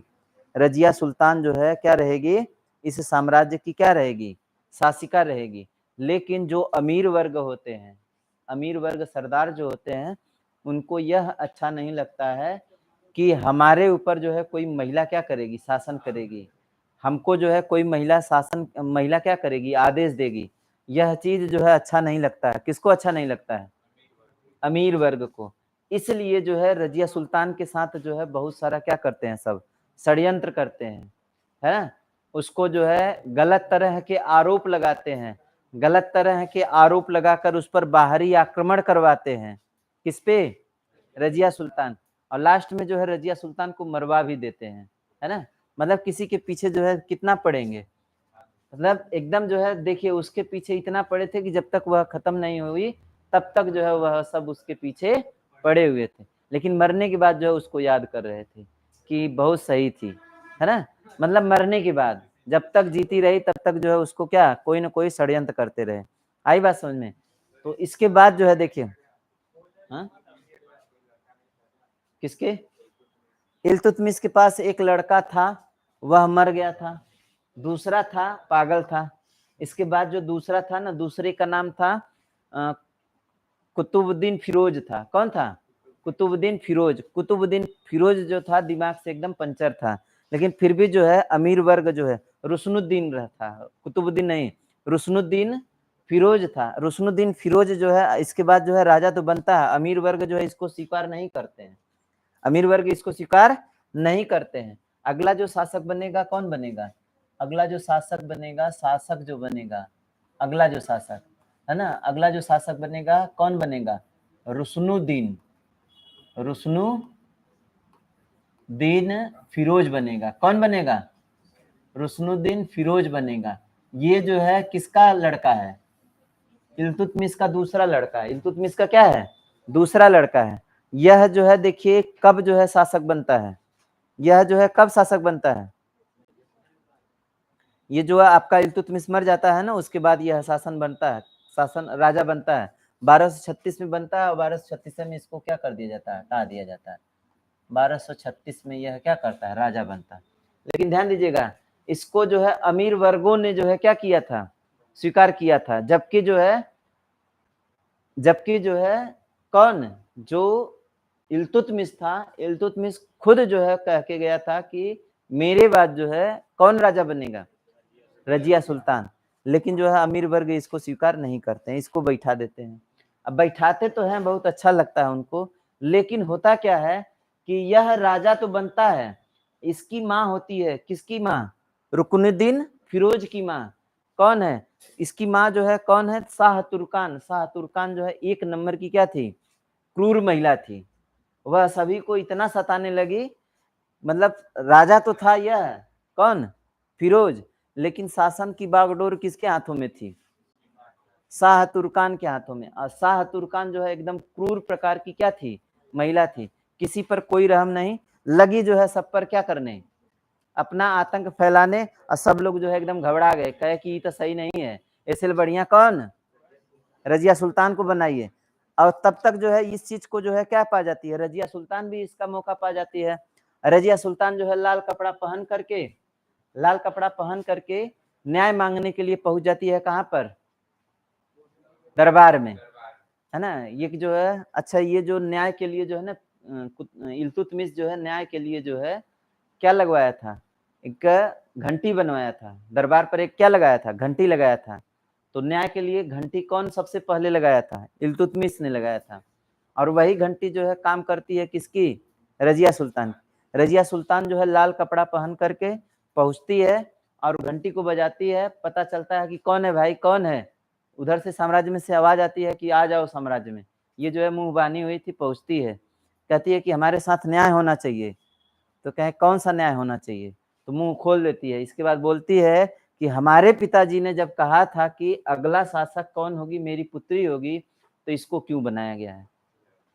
रजिया सुल्तान जो है क्या रहेगी, इस साम्राज्य की क्या रहेगी, शासिका रहेगी। लेकिन जो अमीर वर्ग होते हैं, अमीर वर्ग सरदार जो होते हैं, उनको यह अच्छा नहीं लगता है कि हमारे ऊपर जो है कोई महिला क्या करेगी, शासन करेगी। हमको जो है कोई महिला शासन, महिला क्या करेगी, आदेश देगी। यह चीज जो है अच्छा नहीं लगता है। किसको अच्छा नहीं लगता है, अमीर वर्ग को। इसलिए जो है रजिया सुल्तान के साथ जो है बहुत सारा क्या करते हैं, सब षड्यंत्र करते हैं, उसको जो है गलत तरह के आरोप लगाते हैं, गलत तरह के आरोप लगाकर उस पर बाहरी आक्रमण करवाते हैं। किस पे, रजिया सुल्तान। और लास्ट में जो है रजिया सुल्तान को मरवा भी देते हैं, है ना। मतलब किसी के पीछे जो है कितना पड़ेंगे, मतलब एकदम जो है देखिए उसके पीछे इतना पड़े थे कि जब तक वह खत्म नहीं हुई तब तक जो है वह सब उसके पीछे पड़े हुए थे। लेकिन मरने के बाद जो है उसको याद कर रहे थे कि बहुत सही थी, है ना। मतलब मरने के बाद, जब तक जीती रही तब तक जो है उसको क्या कोई ना कोई षड्यंत्र करते रहे। आई बात समझ में। तो इसके बाद जो है देखिए, हाँ किसके, इल्तुतमिश के पास एक लड़का था, वह मर गया था। दूसरा था पागल था। इसके बाद जो दूसरा था ना, दूसरे का नाम था कुतुबुद्दीन फिरोज था। कौन था, कुतुबुद्दीन फिरोज। कुतुबुद्दीन फिरोज जो था दिमाग से एकदम पंचर था, लेकिन फिर भी जो है अमीर वर्ग जो है रुसनुद्दीन रहता, कुतुबुद्दीन नहीं, रुसनुद्दीन फिरोज था, रुस्नुद्दीन फिरोज जो है इसके बाद जो है राजा तो बनता है, अमीर वर्ग जो है इसको स्वीकार नहीं करते हैं, अमीर वर्ग इसको स्वीकार नहीं करते हैं। अगला जो शासक बनेगा कौन बनेगा, अगला जो शासक बनेगा, शासक जो बनेगा, अगला जो शासक है ना, अगला जो शासक बनेगा कौन बनेगा, रुस्नुद्दीन, रुस्नुद्दीन फिरोज बनेगा। कौन बनेगा, रुस्नुद्दीन फिरोज बनेगा। ये जो है किसका लड़का है, इल्तुतमिश का दूसरा लड़का है, इल्तुतमिश का क्या है, दूसरा लड़का है। यह जो है देखिए कब जो है शासक बनता है, यह जो है कब शासक बनता है, ये जो है आपका इल्तुतमिश मर जाता है ना, उसके बाद यह शासन बनता है, शासन राजा बनता है। 1236 में बनता है और 1236 में इसको क्या कर दिया जाता है, हटा दिया जाता है। 1236 में यह क्या करता है, राजा बनता है। लेकिन ध्यान दीजिएगा इसको जो है अमीर वर्गों ने जो है क्या किया था, स्वीकार किया था, जबकि जो है कौन, जो इल्तुतमिश था, इल्तुतमिश खुद जो है कह के गया था कि मेरे बाद जो है कौन राजा बनेगा, रजिया सुल्तान। लेकिन जो है अमीर वर्ग इसको स्वीकार नहीं करते हैं, इसको बैठा देते हैं। अब बैठाते तो हैं, बहुत अच्छा लगता है उनको, लेकिन होता क्या है कि यह राजा तो बनता है, इसकी माँ होती है, किसकी माँ, रुकनुद्दीन फिरोज की माँ कौन है, इसकी माँ जो है कौन है, शाह तुर्कान। शाह तुर्कान जो है एक नंबर की क्या थी, क्रूर महिला थी। वह सभी को इतना सताने लगी, मतलब राजा तो था यह कौन, फिरोज, लेकिन शासन की बागडोर किसके हाथों में थी, शाह तुर्कान के हाथों में। और शाह तुर्कान जो है एकदम क्रूर प्रकार की क्या थी, महिला थी, किसी पर कोई रहम नहीं, लगी जो है सब पर क्या करने, अपना आतंक फैलाने। और सब लोग जो है एकदम घबरा गए, कहे कि ये तो सही नहीं है, ऐसे बढ़िया कौन, रजिया सुल्तान को बनाइए। और तब तक जो है इस चीज को जो है क्या पा जाती है, रजिया सुल्तान भी इसका मौका पा जाती है। रजिया सुल्तान जो है लाल कपड़ा पहन करके न्याय मांगने के लिए पहुंच जाती है, कहाँ पर, दरबार में, है ना। ये जो है अच्छा, ये जो न्याय के लिए जो है ना इल्तुतमिश जो है न्याय के लिए जो है क्या लगवाया था, एक घंटी बनवाया था दरबार पर, एक क्या लगाया था, घंटी लगाया था। तो न्याय के लिए घंटी कौन सबसे पहले लगाया था, इल्तुतमिश ने लगाया था। और वही घंटी जो है काम करती है किसकी, रजिया सुल्तान। रजिया सुल्तान जो है लाल कपड़ा पहन करके पहुंचती है और घंटी को बजाती है, पता चलता है कि कौन है भाई, कौन है। उधर से साम्राज्य में से आवाज आती है कि आ जाओ साम्राज्य में। ये जो है मुंह बानी हुई थी, पहुंचती है, कहती है कि हमारे साथ न्याय होना चाहिए। तो कहे कौन सा न्याय होना चाहिए, तो मुंह खोल देती है। इसके बाद बोलती है कि हमारे पिताजी ने जब कहा था कि अगला शासक कौन होगी, मेरी पुत्री होगी, तो इसको क्यों बनाया गया है,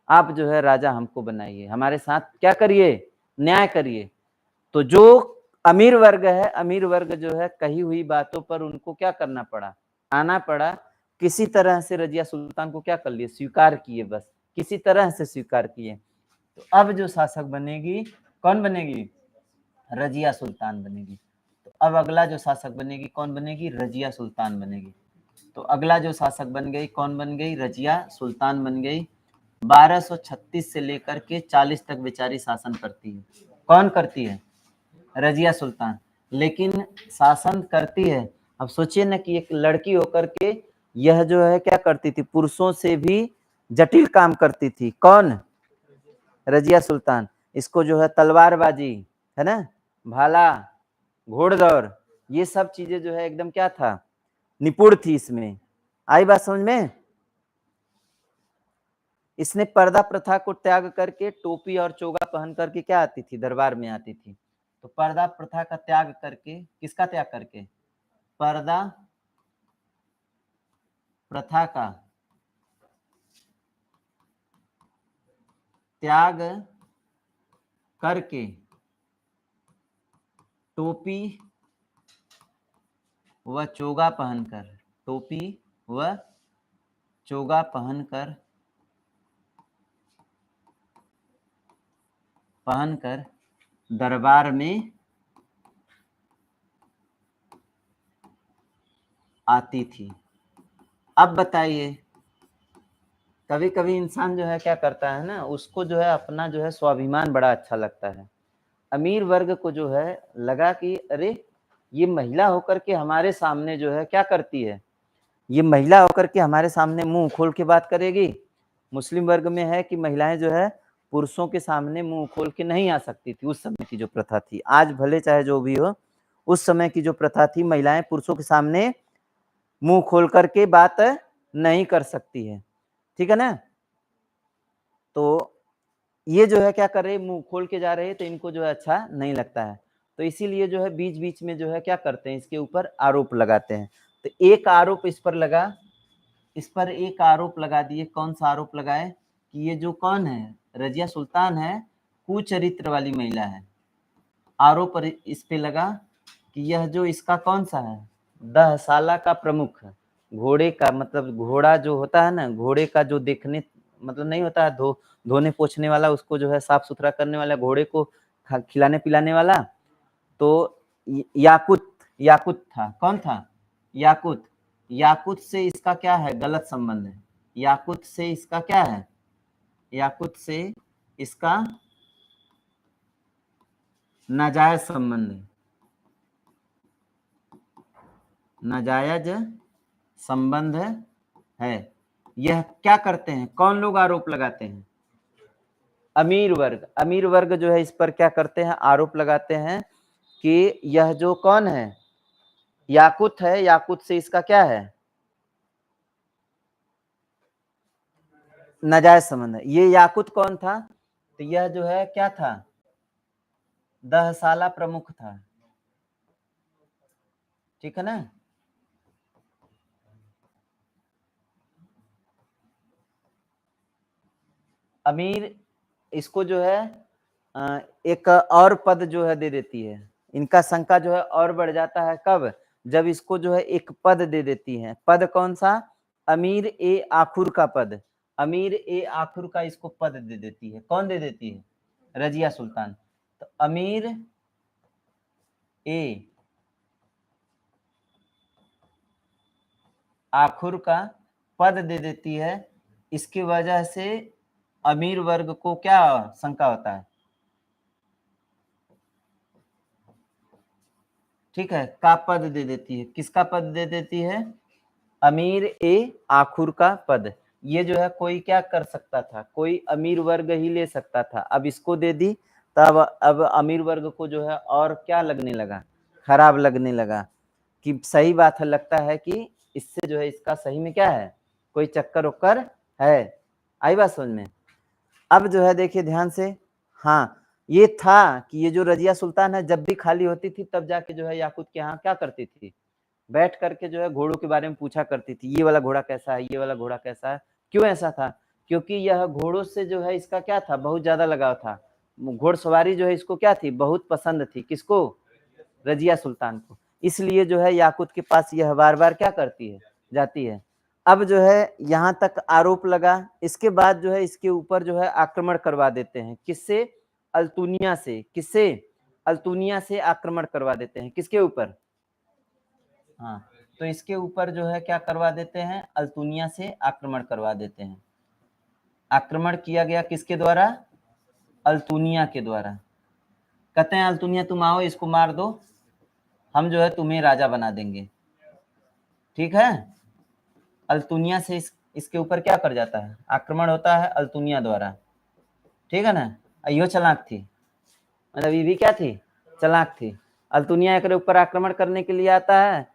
आप जो है राजा हमको बनाइए, हमारे साथ क्या करिए, न्याय करिए। तो जो अमीर वर्ग है, अमीर वर्ग जो है कही हुई बातों पर उनको क्या करना पड़ा, आना पड़ा। किसी तरह से रजिया सुल्तान को क्या कर लिए, स्वीकार किए, बस किसी तरह से स्वीकार किए। तो अब जो शासक बनेगी कौन बनेगी, रजिया सुल्तान बनेगी। तो अब अगला जो शासक बनेगी कौन बनेगी, रजिया सुल्तान बनेगी। तो अगला जो शासक बन गई कौन बन गई, रजिया सुल्तान बन गई। 1236 से लेकर के 40 तक बेचारी शासन करती है। कौन करती है, रजिया सुल्तान। लेकिन शासन करती है, अब सोचिए ना कि एक लड़की होकर के यह जो है क्या करती थी, पुरुषों से भी जटिल काम करती थी। कौन, रजिया सुल्तान। इसको जो है तलवारबाजी, है ना, भाला, घोड़दौड़, ये सब चीजें जो है एकदम क्या था, निपुण थी इसमें। आई बात समझ में। इसने पर्दा प्रथा को त्याग करके टोपी और चोगा पहन करके क्या आती थी, दरबार में आती थी। तो पर्दा प्रथा का त्याग करके, किसका त्याग करके, पर्दा प्रथा का त्याग करके टोपी व चोगा पहनकर, टोपी व चोगा पहनकर दरबार में आती थी। अब बताइए, कभी कभी इंसान जो है क्या करता है ना, उसको जो है अपना जो है स्वाभिमान बड़ा अच्छा लगता है। अमीर वर्ग को जो है लगा कि अरे ये महिला होकर के हमारे सामने जो है क्या करती है, ये महिला होकर के हमारे सामने मुंह खोल के बात करेगी। मुस्लिम वर्ग में है कि महिलाएं जो है पुरुषों के सामने मुंह खोल के नहीं आ सकती थी। उस समय की जो प्रथा थी, आज भले चाहे जो भी हो, उस समय की जो प्रथा थी, महिलाएं पुरुषों के सामने मुंह खोल करके बात नहीं कर सकती है। ठीक है ना। तो ये जो है क्या कर रहे, मुंह खोल के जा रहे हैं, तो इनको जो है अच्छा नहीं लगता है। तो इसीलिए जो है बीच बीच में जो है क्या करते हैं, इसके ऊपर आरोप लगाते हैं। तो एक आरोप इस पर लगा, इस पर एक आरोप लगा दिए। कौन सा आरोप लगाए कि ये जो कौन है, रजिया सुल्तान है, कुचरित्र वाली महिला है। आरोप इस पे लगा कि यह जो इसका कौन सा है, दहसाला का प्रमुख है। घोड़े का मतलब घोड़ा जो होता है ना, घोड़े का जो देखने मतलब नहीं होता है, धोने पोछने वाला, उसको जो है साफ सुथरा करने वाला, घोड़े को खिलाने पिलाने वाला। तो याकूत, याकूत था। कौन था? याकूत। याकूत से इसका क्या है, गलत संबंध है। याकूत से इसका क्या है, याकूत से इसका नाजायज संबंध है, नाजायज संबंध है। यह क्या करते हैं, कौन लोग आरोप लगाते हैं? अमीर वर्ग। अमीर वर्ग जो है इस पर क्या करते हैं, आरोप लगाते हैं कि यह जो कौन है, याकूत है, याकूत से इसका क्या है, नाजायज संबंध है। ये याकूत कौन था? तो यह जो है क्या था, दहसाला प्रमुख था। ठीक है ना। अमीर इसको जो है एक और पद जो है दे देती है। इनका शंका जो है और बढ़ जाता है कब, जब इसको जो है एक पद दे देती है। पद कौन सा? अमीर ए आखुर का पद। अमीर ए आखुर का इसको पद दे देती है। कौन दे देती है? रजिया सुल्तान। तो अमीर ए आखुर का पद दे देती है। इसकी वजह से अमीर वर्ग को क्या शंका होता है? ठीक है, का पद दे देती है। किसका पद दे देती है? अमीर ए आखुर का पद। ये जो है कोई क्या कर सकता था, कोई अमीर वर्ग ही ले सकता था। अब इसको दे दी, तब अब अमीर वर्ग को जो है और क्या लगने लगा, खराब लगने लगा कि सही बात है, लगता है कि इससे जो है इसका सही में क्या है, कोई चक्कर उक्कर है। आई बात समझ में? अब जो है देखिए ध्यान से, हाँ ये था कि ये जो रजिया सुल्तान है, जब भी खाली होती थी तब जाके जो है याकूत के यहाँ क्या करती थी, बैठ करके जो है घोड़ों के बारे में पूछा करती थी। ये वाला घोड़ा कैसा है, ये वाला घोड़ा कैसा है। क्यों ऐसा था? क्योंकि यह घोड़ों से जो है इसका क्या था, बहुत ज्यादा लगाव था। घोड़सवारी जो है इसको क्या थी, बहुत पसंद थी। किसको? रजिया सुल्तान को। इसलिए जो है याकूत के पास यह बार बार क्या करती है, जाती है। अब जो है यहाँ तक आरोप लगा। इसके बाद जो है इसके ऊपर जो है आक्रमण करवा देते हैं। किससे? अल्तुनिया से। किससे? अल्तुनिया से आक्रमण करवा देते हैं। किसके ऊपर? हाँ, तो इसके ऊपर जो है क्या करवा देते हैं, अल्तुनिया से आक्रमण करवा देते हैं। आक्रमण किया गया किसके द्वारा? अल्तुनिया के द्वारा। कहते हैं अल्तुनिया तुम आओ, इसको मार दो, हम जो है तुम्हें राजा बना देंगे। ठीक है। अल्तुनिया से इसके ऊपर क्या कर जाता है, आक्रमण होता है अल्तुनिया द्वारा। ठीक है ना। यो चालाक थी, मतलब ये भी क्या थी, चालाक थी। अल्तुनिया के ऊपर आक्रमण करने के लिए आता है।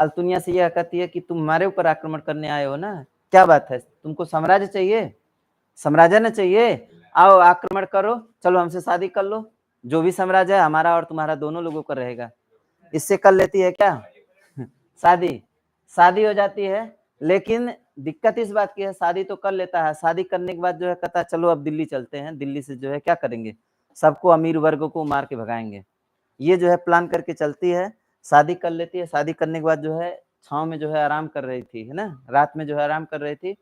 अल्तुनिया से यह कहती है कि तुम हमारे ऊपर आक्रमण करने आए हो ना, क्या बात है, तुमको साम्राज्य चाहिए, साम्राज्य ना चाहिए, आओ आक्रमण करो, चलो हमसे शादी कर लो, जो भी साम्राज्य है हमारा और तुम्हारा दोनों लोगों का रहेगा। इससे कर लेती है क्या शादी। शादी हो जाती है, लेकिन दिक्कत इस बात की है, शादी तो कर लेता है, शादी करने के बाद जो है कहता है चलो अब दिल्ली चलते हैं, दिल्ली से जो है क्या करेंगे, सबको अमीर वर्ग को मार के भगाएंगे। ये जो है प्लान करके चलती है, शादी कर लेती है। शादी करने के बाद जो है छाव में जो है आराम कर रही थी, है ना, रात में जो है आराम कर रही थी।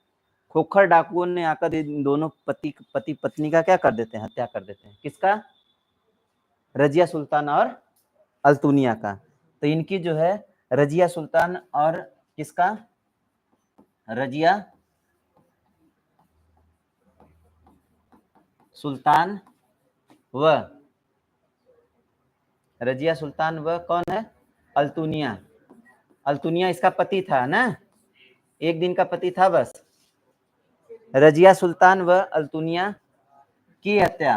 खोखर डाकुओं ने आकर इन दोनों पति पत्नी का क्या कर देते हैं, हत्या कर देते हैं। किसका? रजिया सुल्तान और अल्तुनिया का। तो इनकी जो है रजिया सुल्तान और किसका, रजिया सुल्तान व रजिया सुल्तान व कौन है, अल्तुनिया। अल्तुनिया इसका पति था ना, एक दिन का पति था बस। रजिया सुल्तान व अल्तुनिया की हत्या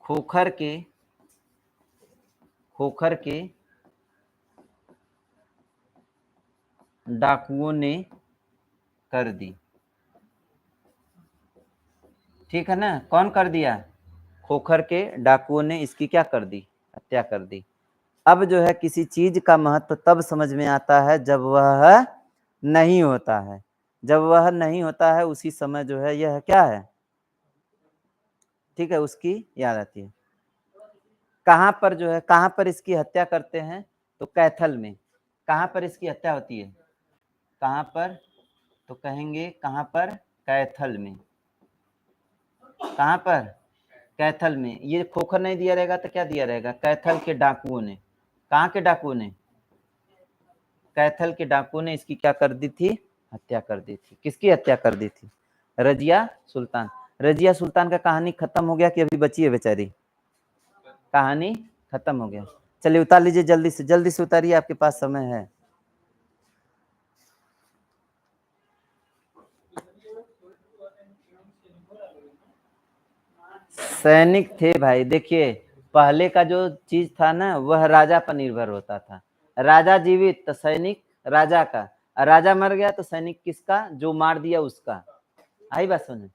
खोखर के डाकुओं ने कर दी। ठीक है ना, कौन कर दिया? खोखर के डाकुओं ने इसकी क्या कर दी? हत्या कर दी। अब जो है किसी चीज का महत्व तब समझ में आता है जब वह नहीं होता है। जब वह नहीं होता है उसी समय जो है यह क्या है, ठीक है, उसकी याद आती है। कहाँ पर जो है, कहाँ पर इसकी हत्या करते हैं? तो कैथल में। कहाँ पर इसकी हत्या होती है? कहाँ पर? तो कहेंगे कहाँ पर? कैथल में। कहाँ पर? कैथल में। ये खोखर नहीं दिया रहेगा तो क्या दिया रहेगा? कैथल के डाकुओं ने। कहाँ के डाकुओं ने? कैथल के डाकुओं ने इसकी क्या कर दी थी? हत्या कर दी थी। किसकी हत्या कर दी थी? रजिया सुल्तान। रजिया सुल्तान का कहानी खत्म हो गया कि अभी बची है बेचारी? कहानी खत्म हो गया। चलिए उतार लीजिए, जल्दी से उतारिए, आपके पास समय है। सैनिक थे भाई। देखिए पहले का जो चीज था ना वह राजा पर निर्भर होता था। राजा जीवित तो सैनिक राजा का, और राजा मर गया तो सैनिक किसका? जो मार दिया उसका। आई बात सुने?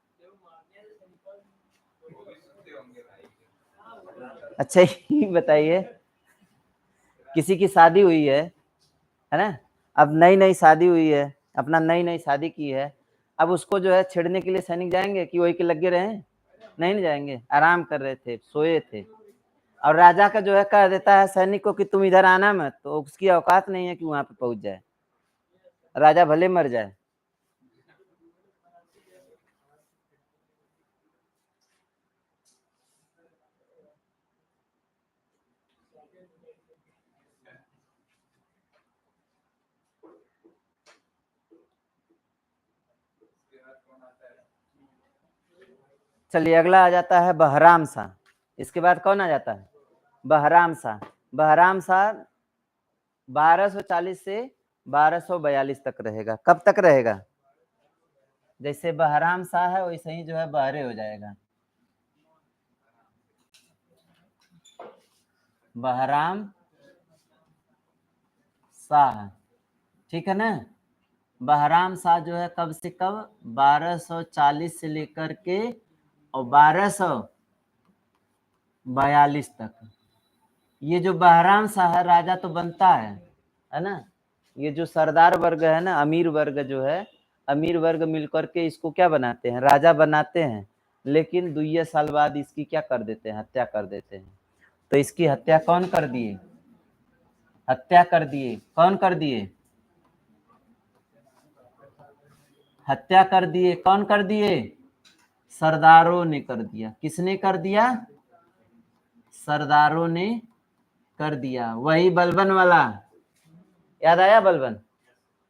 अच्छा ये बताइए, किसी की शादी हुई है ना? अब नई नई शादी हुई है, अपना नई नई शादी की है, अब उसको जो है छेड़ने के लिए सैनिक जाएंगे कि वही के लगे रहे? नहीं जाएंगे, आराम कर रहे थे, सोए थे। और राजा का जो है कह देता है सैनिक को कि तुम इधर आना मत, तो उसकी औकात नहीं है कि वहां पे पहुंच जाए, राजा भले मर जाए। चलिए अगला आ जाता है बहराम शाह। इसके बाद कौन आ जाता है? बहराम शाह। बहराम शाह 1240 से 1242 तक रहेगा। कब तक रहेगा? जैसे बहराम शाह है वैसे ही जो है बहरे हो जाएगा। बहराम शाह, ठीक है ना? बहराम शाह जो है कब से कब? 1240 से लेकर के और 1242 तक। ये जो बहराम शाह है राजा तो बनता है ना? ये जो सरदार वर्ग है ना, अमीर वर्ग जो है, अमीर वर्ग मिलकर के इसको क्या बनाते हैं? राजा बनाते हैं। लेकिन 2 साल बाद इसकी क्या कर देते हैं? हत्या कर देते हैं। तो इसकी हत्या कौन कर दिए? हत्या कर दिए कौन कर दिए? हत्या कर दिए कौन कर दिए? सरदारों ने कर दिया। किसने कर दिया? सरदारों ने कर दिया। वही बलबन वाला, याद आया बलबन?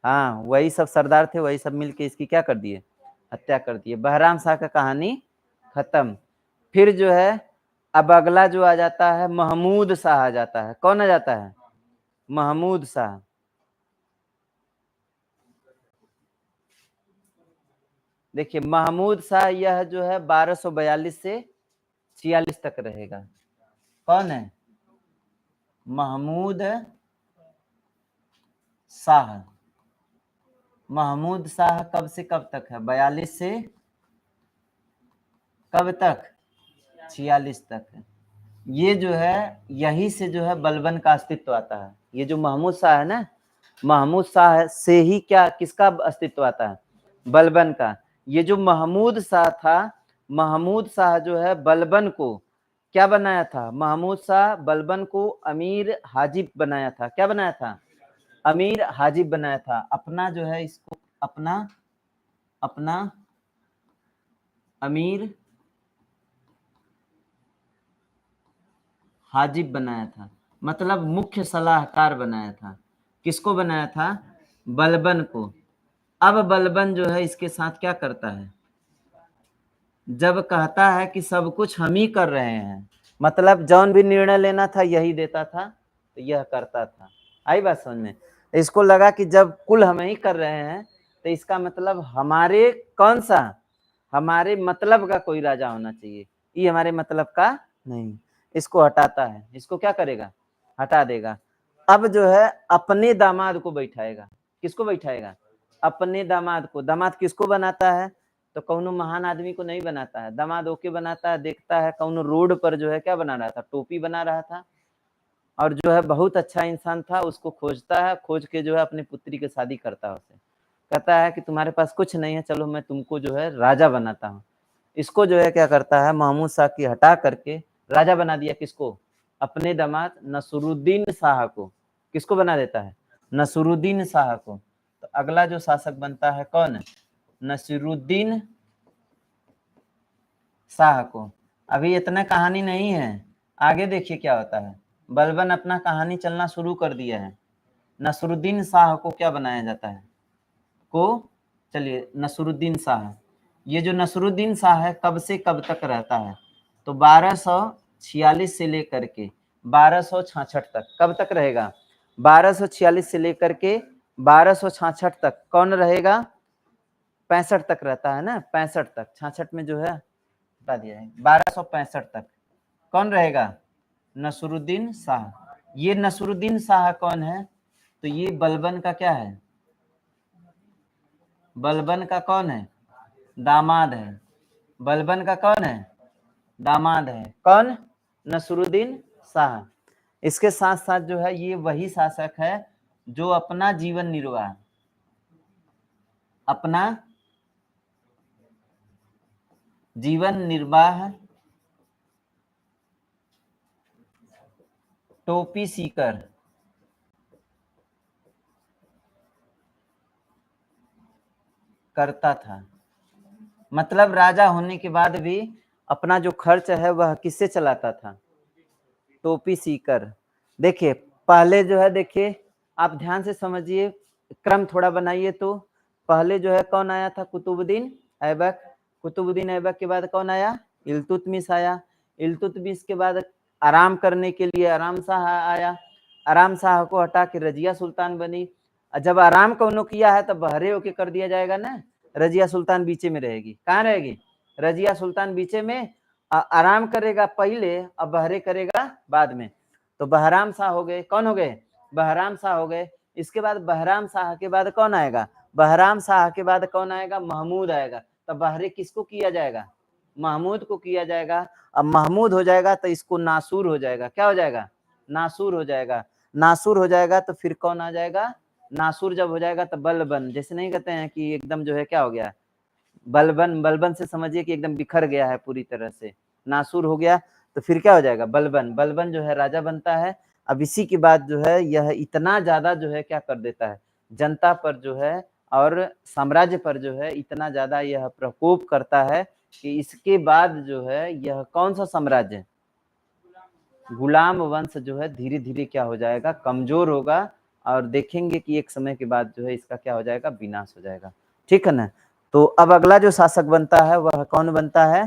हाँ वही सब सरदार थे, वही सब मिलके इसकी क्या कर दिए? हत्या कर दिए। बहराम शाह का कहानी खत्म। फिर जो है अब अगला जो आ जाता है महमूद शाह आ जाता है। कौन आ जाता है? महमूद शाह। देखिए महमूद शाह यह जो है 1242 से 46 तक रहेगा। कौन है? महमूद शाह। महमूद शाह कब से कब तक है? 42 से कब तक? 46 तक है। ये जो है यही से जो है बलबन का अस्तित्व आता है। ये जो महमूद शाह है ना, महमूद शाह से ही क्या किसका अस्तित्व आता है? बलबन का। ये जो महमूद शाह था, महमूद शाह जो है बलबन को क्या बनाया था? महमूद शाह बलबन को अमीर हाजिब बनाया था। क्या बनाया था? अमीर हाजिब बनाया था। अपना जो है इसको अपना अपना अमीर हाजिब बनाया था, मतलब मुख्य सलाहकार बनाया था। किसको बनाया था? बलबन को। अब बलबन जो है इसके साथ क्या करता है? जब कहता है कि सब कुछ हम ही कर रहे हैं, मतलब जौन भी निर्णय लेना था यही देता था, तो यह करता था। आई बात समझ में? इसको लगा कि जब कुल हम ही कर रहे हैं तो इसका मतलब हमारे कौन सा, हमारे मतलब का कोई राजा होना चाहिए, ये हमारे मतलब का नहीं। इसको हटाता है, इसको क्या करेगा, हटा देगा। अब जो है अपने दामाद को बैठाएगा। किसको बैठाएगा, अपने दामाद को। दामाद किसको बनाता है, तो कौनो महान आदमी को नहीं बनाता है, दामाद ओके बनाता है। देखता है कौनो रोड पर जो है क्या बना रहा था, टोपी बना रहा था, और जो है बहुत अच्छा इंसान था, उसको खोजता है, खोज के जो है अपनी पुत्री की शादी करता है उसे। कहता है कि तुम्हारे पास कुछ नहीं है, चलो मैं तुमको जो है राजा बनाता हूँ। इसको जो है क्या करता है, महमूद शाह की हटा करके राजा बना दिया। किसको, अपने दामाद नसरुद्दीन शाह को। किसको बना देता है, नसरुद्दीन शाह को। तो अगला जो शासक बनता है कौन है, नसरुद्दीन शाह को। अभी इतना कहानी नहीं है, आगे देखिए क्या होता है। बलबन अपना कहानी चलना शुरू कर दिया है। नसरुद्दीन शाह को क्या बनाया जाता है, को, चलिए नसरुद्दीन शाह। ये जो नसरुद्दीन शाह है कब से कब तक रहता है, तो 1246 से लेकर के 1266 तक। कब तक रहेगा, 1246 से लेकर के 1266 तक। कौन रहेगा, 65 तक रहता है ना, 65 तक। 66 में जो है बता दिया है, 1265 तक कौन रहेगा, नसरुद्दीन शाह। ये नसरुद्दीन शाह कौन है, तो ये बलबन का क्या है, बलबन का कौन है, दामाद है। बलबन का कौन है, दामाद है। कौन, नसरुद्दीन शाह। इसके साथ साथ जो है ये वही शासक है जो अपना जीवन निर्वाह, अपना जीवन निर्वाह टोपी सीकर करता था। मतलब राजा होने के बाद भी अपना जो खर्च है वह किससे चलाता था, टोपी सीकर। देखिए पहले जो है, देखिए आप ध्यान से समझिए, क्रम थोड़ा बनाइए। तो पहले जो है कौन आया था, कुतुबुद्दीन ऐबक। कुतुबुद्दीन ऐबक के बाद कौन आया, इल्तुतमिश आया। इल्तुतमिश के बाद आराम करने के लिए आराम शाह आया। आराम शाह को हटा के रजिया सुल्तान बनी। जब आराम कौनो किया है तब बहरे होके कर दिया जाएगा ना, रजिया सुल्तान बीचे में रहेगी। कहाँ रहेगी, रजिया सुल्तान बीचे में। आराम करेगा पहले, अब बहरे करेगा बाद में। तो बहराम शाह हो गए। कौन हो गए, बहराम शाह हो गए। इसके बाद बहराम शाह के बाद कौन आएगा, बहराम शाह के बाद कौन आएगा, महमूद आएगा। तो बहरे किसको किया जाएगा, महमूद को किया जाएगा। अब महमूद हो जाएगा तो इसको नासूर हो जाएगा। क्या हो जाएगा, नासूर हो जाएगा। नासूर हो जाएगा तो फिर कौन आ जाएगा, नासूर जब हो जाएगा तो बलबन। जैसे नहीं कहते हैं कि एकदम जो है क्या हो गया, बलबन। बलबन से समझिए कि एकदम बिखर गया है पूरी तरह से, नासूर हो गया। तो फिर क्या हो जाएगा, बलबन। बलबन जो है राजा बनता है। अब इसी के बाद जो है यह इतना ज्यादा जो है क्या कर देता है, जनता पर जो है और साम्राज्य पर जो है इतना ज्यादा यह प्रकोप करता है कि इसके बाद जो है यह कौन सा साम्राज्य, गुलाम वंश जो है धीरे धीरे क्या हो जाएगा, कमजोर होगा। और देखेंगे कि एक समय के बाद जो है इसका क्या हो जाएगा, विनाश हो जाएगा। ठीक है ना। तो अब अगला जो शासक बनता है वह कौन बनता है,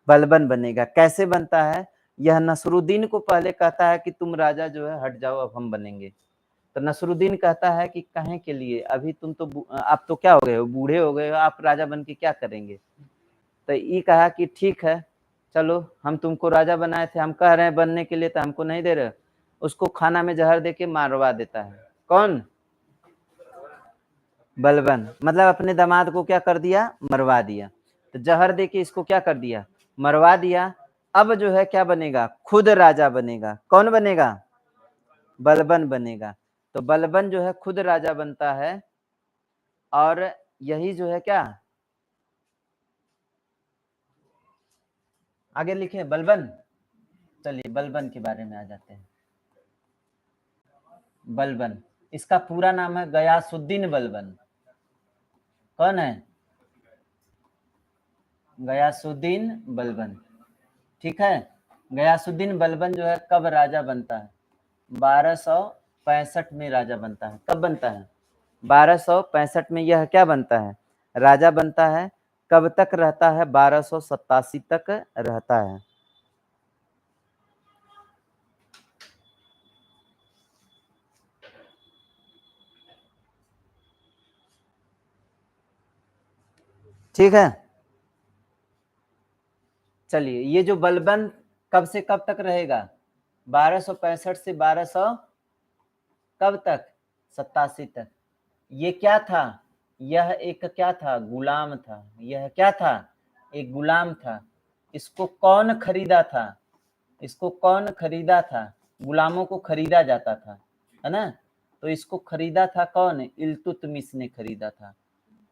बलबन बनेगा। कैसे बनता है, यह नसरुद्दीन को पहले कहता है कि तुम राजा जो है हट जाओ, अब हम बनेंगे। तो नसरुद्दीन कहता है कि कहे के लिए, अभी तुम तो आप तो क्या हो गए हो, बूढ़े हो गए हो, आप राजा बन के क्या करेंगे। तो ये कहा कि ठीक है, चलो हम तुमको राजा बनाए थे, हम कह रहे हैं बनने के लिए तो हमको नहीं दे रहे। उसको खाना में जहर देके मारवा देता है। कौन, बलबन। मतलब अपने दामाद को क्या कर दिया, मरवा दिया। तो जहर देके इसको क्या कर दिया, मरवा दिया। अब जो है क्या बनेगा, खुद राजा बनेगा। कौन बनेगा, बलबन बनेगा। तो बलबन जो है खुद राजा बनता है। और यही जो है क्या, आगे लिखे बलबन। चलिए बलबन के बारे में आ जाते हैं। बलबन, इसका पूरा नाम है गयासुद्दीन बलबन। कौन है, गयासुद्दीन बलबन। ठीक है। गयासुद्दीन बलबन जो है कब राजा बनता है, 1265 में राजा बनता है। कब बनता है, 1265 में यह क्या बनता है, राजा बनता है। कब तक रहता है, 1287 तक रहता है। ठीक है। चलिए, ये जो बलबन कब से कब तक रहेगा? 1265 से 1200 कब तक? 87 तक। ये क्या था? यह एक क्या था? गुलाम था। यह क्या था? एक गुलाम था। इसको कौन खरीदा था? इसको कौन खरीदा था? गुलामों को खरीदा जाता था, है ना? तो इसको खरीदा था कौन? इल्तुतमिश ने खरीदा था।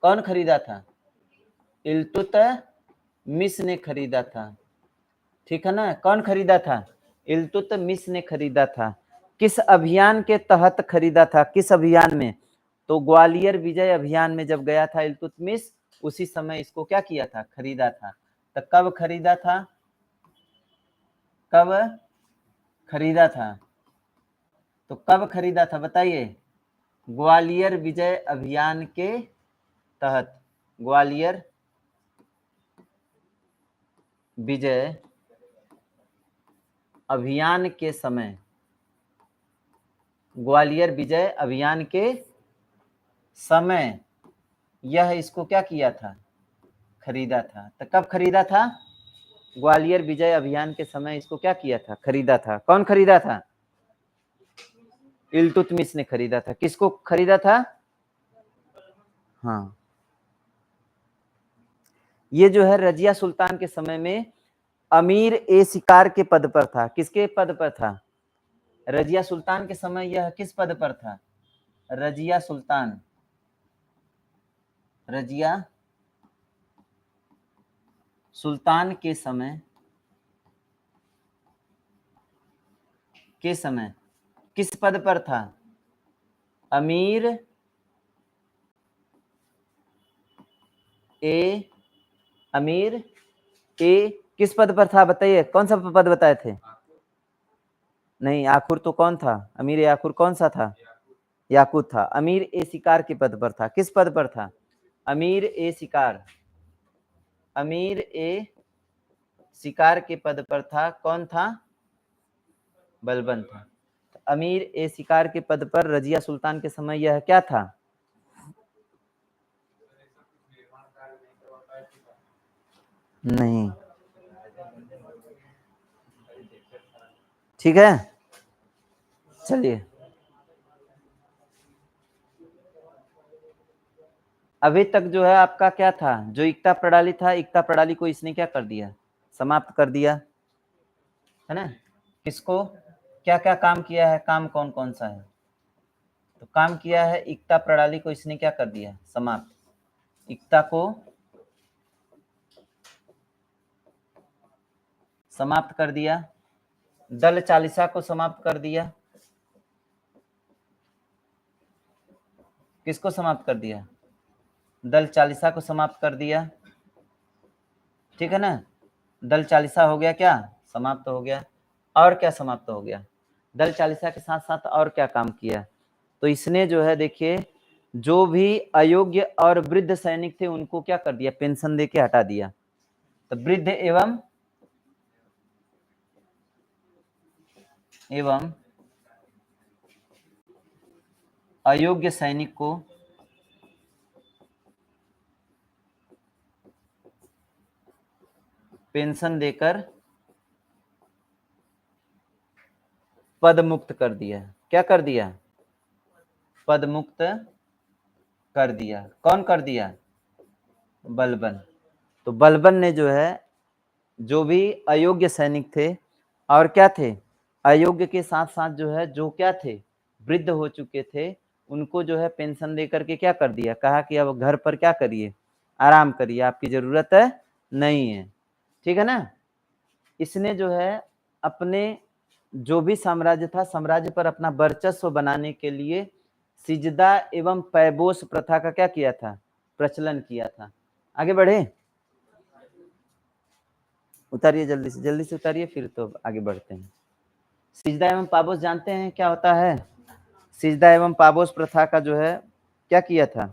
कौन खरीदा था? इल्तुतमिश ने खरीदा था। ठीक है ना? कौन खरीदा था? इल्तुतमिश ने खरीदा था। किस अभियान के तहत खरीदा था? किस अभियान में? तो ग्वालियर विजय अभियान में जब गया था इल्तुतमिश, उसी समय इसको क्या किया था? खरीदा था। तो कब खरीदा था? कब खरीदा था? तो कब खरीदा था बताइए? ग्वालियर विजय अभियान के तहत। ग्वालियर विजय अभियान के समय। ग्वालियर विजय अभियान के समय यह इसको क्या किया था? खरीदा था। तो कब खरीदा था? ग्वालियर विजय अभियान के समय इसको क्या किया था? खरीदा था। कौन खरीदा था? इल्तुतमिश ने खरीदा था। किसको खरीदा था? हाँ, ये जो है रजिया सुल्तान के समय में अमीर ए शिकार के पद पर था। किसके पद पर था? रजिया सुल्तान के समय यह किस पद पर था? रजिया सुल्तान। रजिया सुल्तान के समय किस पद पर था? अमीर ए किस पद पर था? बताइए, कौन सा पद बताए थे? नहीं, आखुर तो कौन था? अमीर ए आखुर कौन सा था? याकूत था। अमीर ए शिकार के पद पर था। किस पद पर था? अमीर ए शिकार। अमीर ए शिकार के पद पर था। कौन था? बलबन था। अमीर ए शिकार के पद पर रजिया सुल्तान के समय यह क्या था? नहीं, ठीक है। चलिए, अभी तक जो है आपका क्या था? जो इक्ता प्रणाली था, इक्ता प्रणाली को इसने क्या कर दिया? समाप्त कर दिया, है ना? किसको क्या क्या काम किया है? काम कौन कौन सा है? तो काम किया है, इक्ता प्रणाली को इसने क्या कर दिया? समाप्त। इक्ता को समाप्त कर दिया। दल चालीसा को समाप्त कर दिया। किसको समाप्त कर दिया? दल चालीसा को समाप्त कर दिया। ठीक है ना? दल चालीसा हो गया क्या? समाप्त हो गया। और क्या समाप्त हो गया? दल चालीसा के साथ साथ और क्या काम किया? तो इसने जो है देखिए, जो भी अयोग्य और वृद्ध सैनिक थे उनको क्या कर दिया? पेंशन देके हटा दिया। तो वृद्ध एवं अयोग्य सैनिक को पेंशन देकर पद मुक्त कर दिया। क्या कर दिया? पद मुक्त कर दिया। कौन कर दिया? बलबन। तो बलबन ने जो है, जो भी अयोग्य सैनिक थे और क्या थे, अयोग्य के साथ साथ जो है, जो क्या थे, वृद्ध हो चुके थे, उनको जो है पेंशन दे करके क्या कर दिया? कहा कि अब घर पर क्या करिए? आराम करिए, आपकी जरूरत है नहीं है। ठीक है ना? इसने जो है अपने जो भी साम्राज्य था, साम्राज्य पर अपना वर्चस्व बनाने के लिए सिजदा एवं पैबोस प्रथा का क्या किया था? प्रचलन किया था। आगे बढ़े, उतारिए जल्दी से उतारिए, फिर तो आगे बढ़ते हैं। सिजदा एवं पाबोस जानते हैं क्या होता है? सिजदा एवं पाबोस प्रथा का जो है क्या किया था?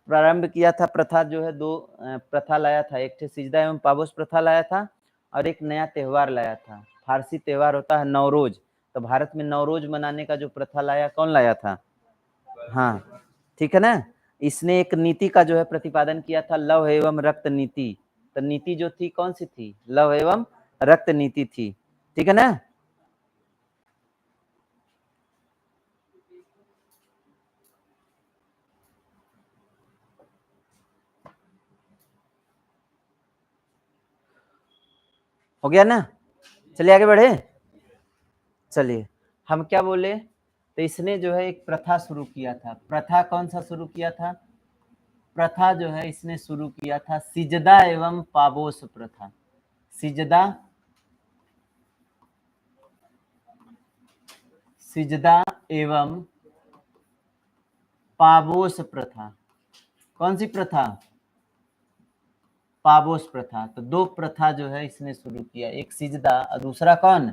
प्रारंभ किया था। प्रथा जो है, दो प्रथा लाया था। एक सिजदा एवं पाबोस प्रथा लाया था और एक नया त्यौहार लाया था। फारसी त्यौहार होता है नवरोज। तो भारत में नवरोज मनाने का जो प्रथा लाया, कौन लाया था? हाँ, ठीक है ना? इसने एक नीति का जो है प्रतिपादन किया था, लव एवं रक्त नीति। तो नीति जो थी कौन सी थी? लव एवं रक्त नीति थी। ठीक है ना? हो गया ना? चलिए आगे बढ़े। चलिए हम क्या बोले, तो इसने जो है एक प्रथा शुरू किया था। प्रथा कौन सा शुरू किया था? प्रथा जो है इसने शुरू किया था सिजदा एवं पाबोस प्रथा। सिजदा, सिजदा एवं पाबोस प्रथा। कौन सी प्रथा? पाबोस प्रथा। तो दो प्रथा जो है इसने शुरू किया, एक सिजदा और दूसरा कौन?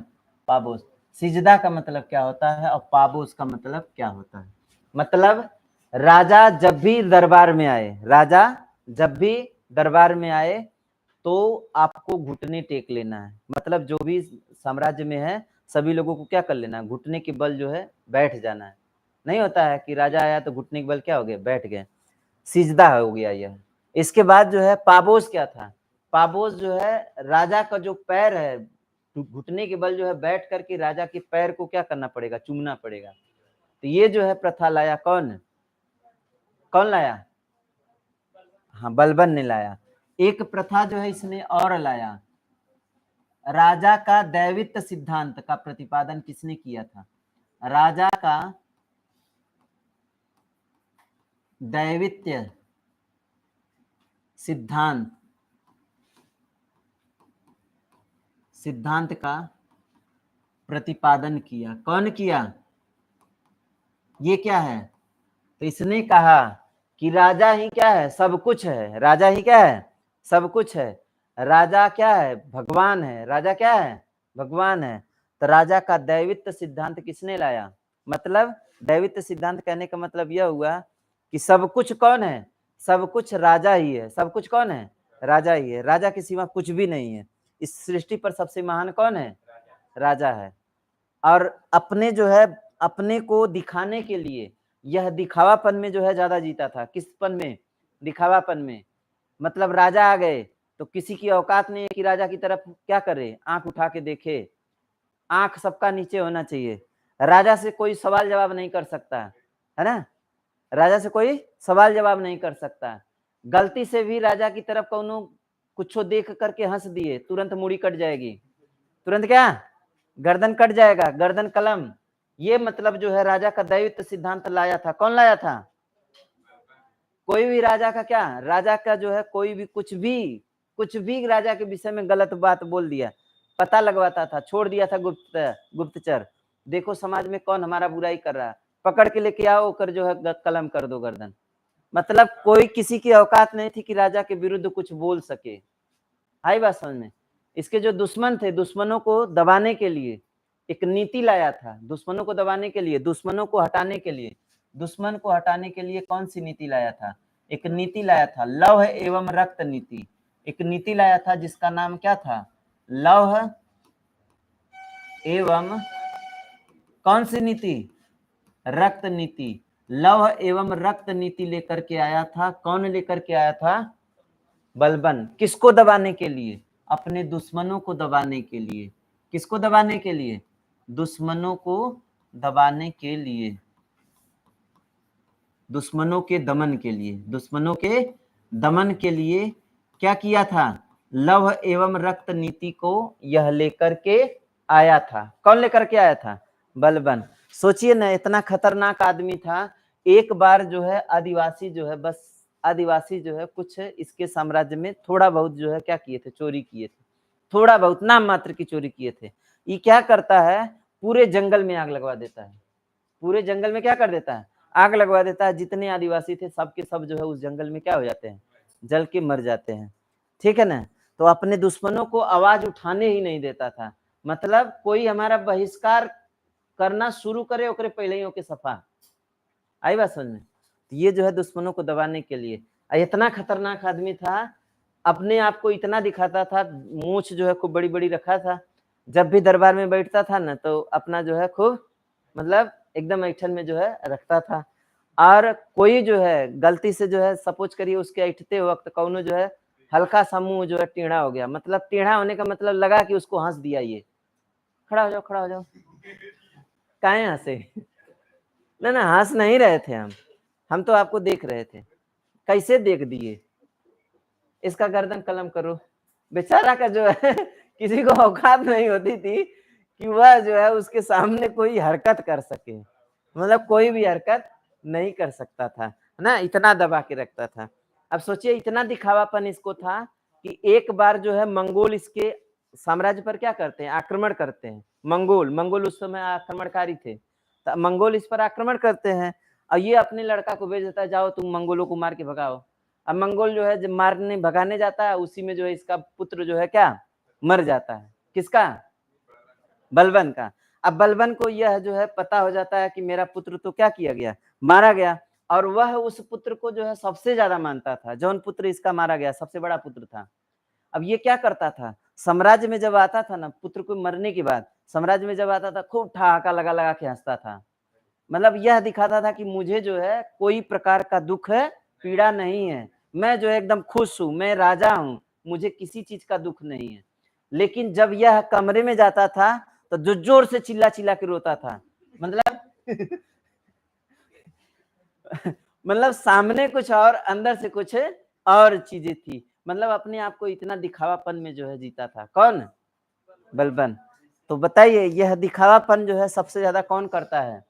पाबोस। सिजदा का मतलब क्या होता है और पाबोस का मतलब क्या होता है? मतलब राजा जब भी दरबार में आए, राजा जब भी दरबार में आए तो आपको घुटने टेक लेना है। मतलब जो भी साम्राज्य में है सभी लोगों को क्या कर लेना है? घुटने के बल जो है बैठ जाना है। नहीं होता है कि राजा आया तो घुटने के बल क्या हो गया? बैठ गए। सिजदा हो गया यह। इसके बाद जो है पाबोस क्या था? पाबोस जो है राजा का जो पैर है, घुटने के बल जो है बैठ करके राजा के पैर को क्या करना पड़ेगा? चूमना पड़ेगा। तो ये जो है प्रथा लाया कौन? कौन लाया? हाँ, बलबन ने लाया। एक प्रथा जो है इसने और लाया, राजा का दैवित्व सिद्धांत का प्रतिपादन किसने किया था? राजा का दैवित्व सिद्धांत, सिद्धांत का प्रतिपादन किया। कौन किया? ये क्या है? तो इसने कहा कि राजा ही क्या है? सब कुछ है। राजा ही क्या है? सब कुछ है। राजा क्या है? भगवान है। राजा क्या है? भगवान है। तो राजा का दैवित्व सिद्धांत किसने लाया? मतलब दैवित्व सिद्धांत कहने का मतलब यह हुआ कि सब कुछ कौन है? सब कुछ राजा ही है। सब कुछ कौन है? राजा ही है। राजा के सिवा कुछ भी नहीं है। इस सृष्टि पर सबसे महान कौन है? राजा है। और अपने जो है अपने को दिखाने के लिए यह दिखावापन में जो है ज्यादा जीता था। किसपन में? दिखावापन में। मतलब राजा आ गए तो किसी की औकात नहीं है कि राजा की तरफ क्या करे? आंख उठा के देखे। आंख सबका नीचे होना चाहिए। राजा से कोई सवाल जवाब नहीं कर सकता है ना? राजा से कोई सवाल जवाब नहीं कर सकता। गलती से भी राजा की तरफ कोनो कुछ देख करके हंस दिए, तुरंत मुड़ी कट जाएगी। तुरंत क्या? गर्दन कट जाएगा, गर्दन कलम। ये मतलब जो है राजा का दैवित्व सिद्धांत लाया था। कौन लाया था? कोई भी राजा का क्या? राजा का जो है कोई भी कुछ भी राजा के विषय में गलत बात बोल दिया, पता लगवाता था, छोड़ दिया था गुप्तचर। देखो समाज में कौन हमारा बुराई कर रहा है, पकड़ के लेके आओ कर जो है कलम कर दो गर्दन। मतलब कोई किसी की औकात नहीं थी कि राजा के विरुद्ध कुछ बोल सके। आई बात समझ में? इसके जो दुश्मन थे, दुश्मनों को दबाने के लिए एक नीति लाया था। दुश्मनों को दबाने के लिए, दुश्मनों को हटाने के लिए, दुश्मन को हटाने के लिए कौन सी नीति लाया था? एक नीति लाया था लौह एवं रक्त नीति। एक नीति लाया था जिसका नाम क्या था? लौह एवं कौन सी नीति? रक्त नीति। लौह एवं रक्त नीति लेकर के आया था। कौन लेकर के आया था? बलबन। किसको दबाने के लिए? अपने दुश्मनों को दबाने के लिए। किसको दबाने के लिए? दुश्मनों को दबाने के लिए, दुश्मनों के दमन के लिए। दुश्मनों के दमन के लिए क्या किया था? लौह एवं रक्त नीति को यह लेकर के आया था। कौन लेकर के आया था? बलबन। सोचिए ना, इतना खतरनाक आदमी था। एक बार जो है आदिवासी जो है, बस आदिवासी जो है कुछ इसके साम्राज्य में थोड़ा बहुत जो है क्या किए थे? चोरी किए थे। थोड़ा बहुत नाम मात्र की चोरी किए थे। ये क्या करता है? पूरे जंगल में आग लगवा देता है। पूरे जंगल में क्या कर देता है? आग लगवा देता है। जितने आदिवासी थे सब के सब जो है उस जंगल में क्या हो जाते हैं? जल के मर जाते हैं। ठीक है ना? तो अपने दुश्मनों को आवाज उठाने ही नहीं देता था। मतलब कोई हमारा बहिष्कार करना शुरू करे ओकरे पहले ही ओके सफा। आई बात समझ में? तो ये जो है दुश्मनों को दबाने के लिए इतना खतरनाक आदमी था। अपने आप को इतना दिखाता था, मूछ जो है खूब बड़ी बड़ी रखा था। जब भी दरबार में बैठता था ना तो अपना जो है खूब मतलब एकदम ऐठन में जो है रखता था। और कोई जो है गलती से जो है सपोज करिए उसके ऐठते वक्त कौनो जो है हल्का सा मुंह जो है टेढ़ा हो गया, मतलब टेढ़ा होने का मतलब लगा कि उसको हंस दिया, ये खड़ा हो जाओ खड़ा हो जाओ, काहे हंसे? ना हंस नहीं रहे थे हम तो आपको देख रहे थे, कैसे देख दिए? इसका गर्दन कलम करो। बेचारा का जो है किसी को औकात नहीं होती थी कि वह जो है उसके सामने कोई हरकत कर सके, मतलब कोई भी हरकत नहीं कर सकता था, है ना, इतना दबा के रखता था। अब सोचिए इतना दिखावापन इसको था कि एक बार जो है मंगोल इसके साम्राज्य पर क्या करते हैं, आक्रमण करते हैं। मंगोल उस समय आक्रमणकारी थे, तो मंगोल इस पर आक्रमण करते हैं और ये अपने लड़का को भेज देता है, जाओ तुम मंगोलों को मार के भगाओ। अब मंगोल जो है जब मारने भगाने जाता है, उसी में जो है इसका पुत्र जो है क्या मर जाता है। किसका? बलबन का। अब बलबन को यह जो है पता हो जाता है कि मेरा पुत्र तो क्या किया गया, मारा गया, और वह उस पुत्र को जो है सबसे ज्यादा मानता था। जौन पुत्र इसका मारा गया सबसे बड़ा पुत्र था। अब ये क्या करता था, साम्राज्य में जब आता था ना, पुत्र को मरने के बाद साम्राज्य में जब आता था, खूब ठहाका लगा लगा के हंसता था। मतलब यह दिखाता था कि मुझे जो है कोई प्रकार का दुख है, पीड़ा नहीं है, मैं जो है एकदम खुश हूं, मैं राजा हूं, मुझे किसी चीज का दुख नहीं है। लेकिन जब यह कमरे में जाता था तो जो जोर से चिल्ला चिल्ला के रोता था, मतलब मतलब सामने कुछ और अंदर से कुछ और चीजें थी। मतलब अपने आप को इतना दिखावापन में जो है जीता था। कौन? बलबन। तो बताइए यह दिखावापन जो है सबसे ज्यादा कौन करता है?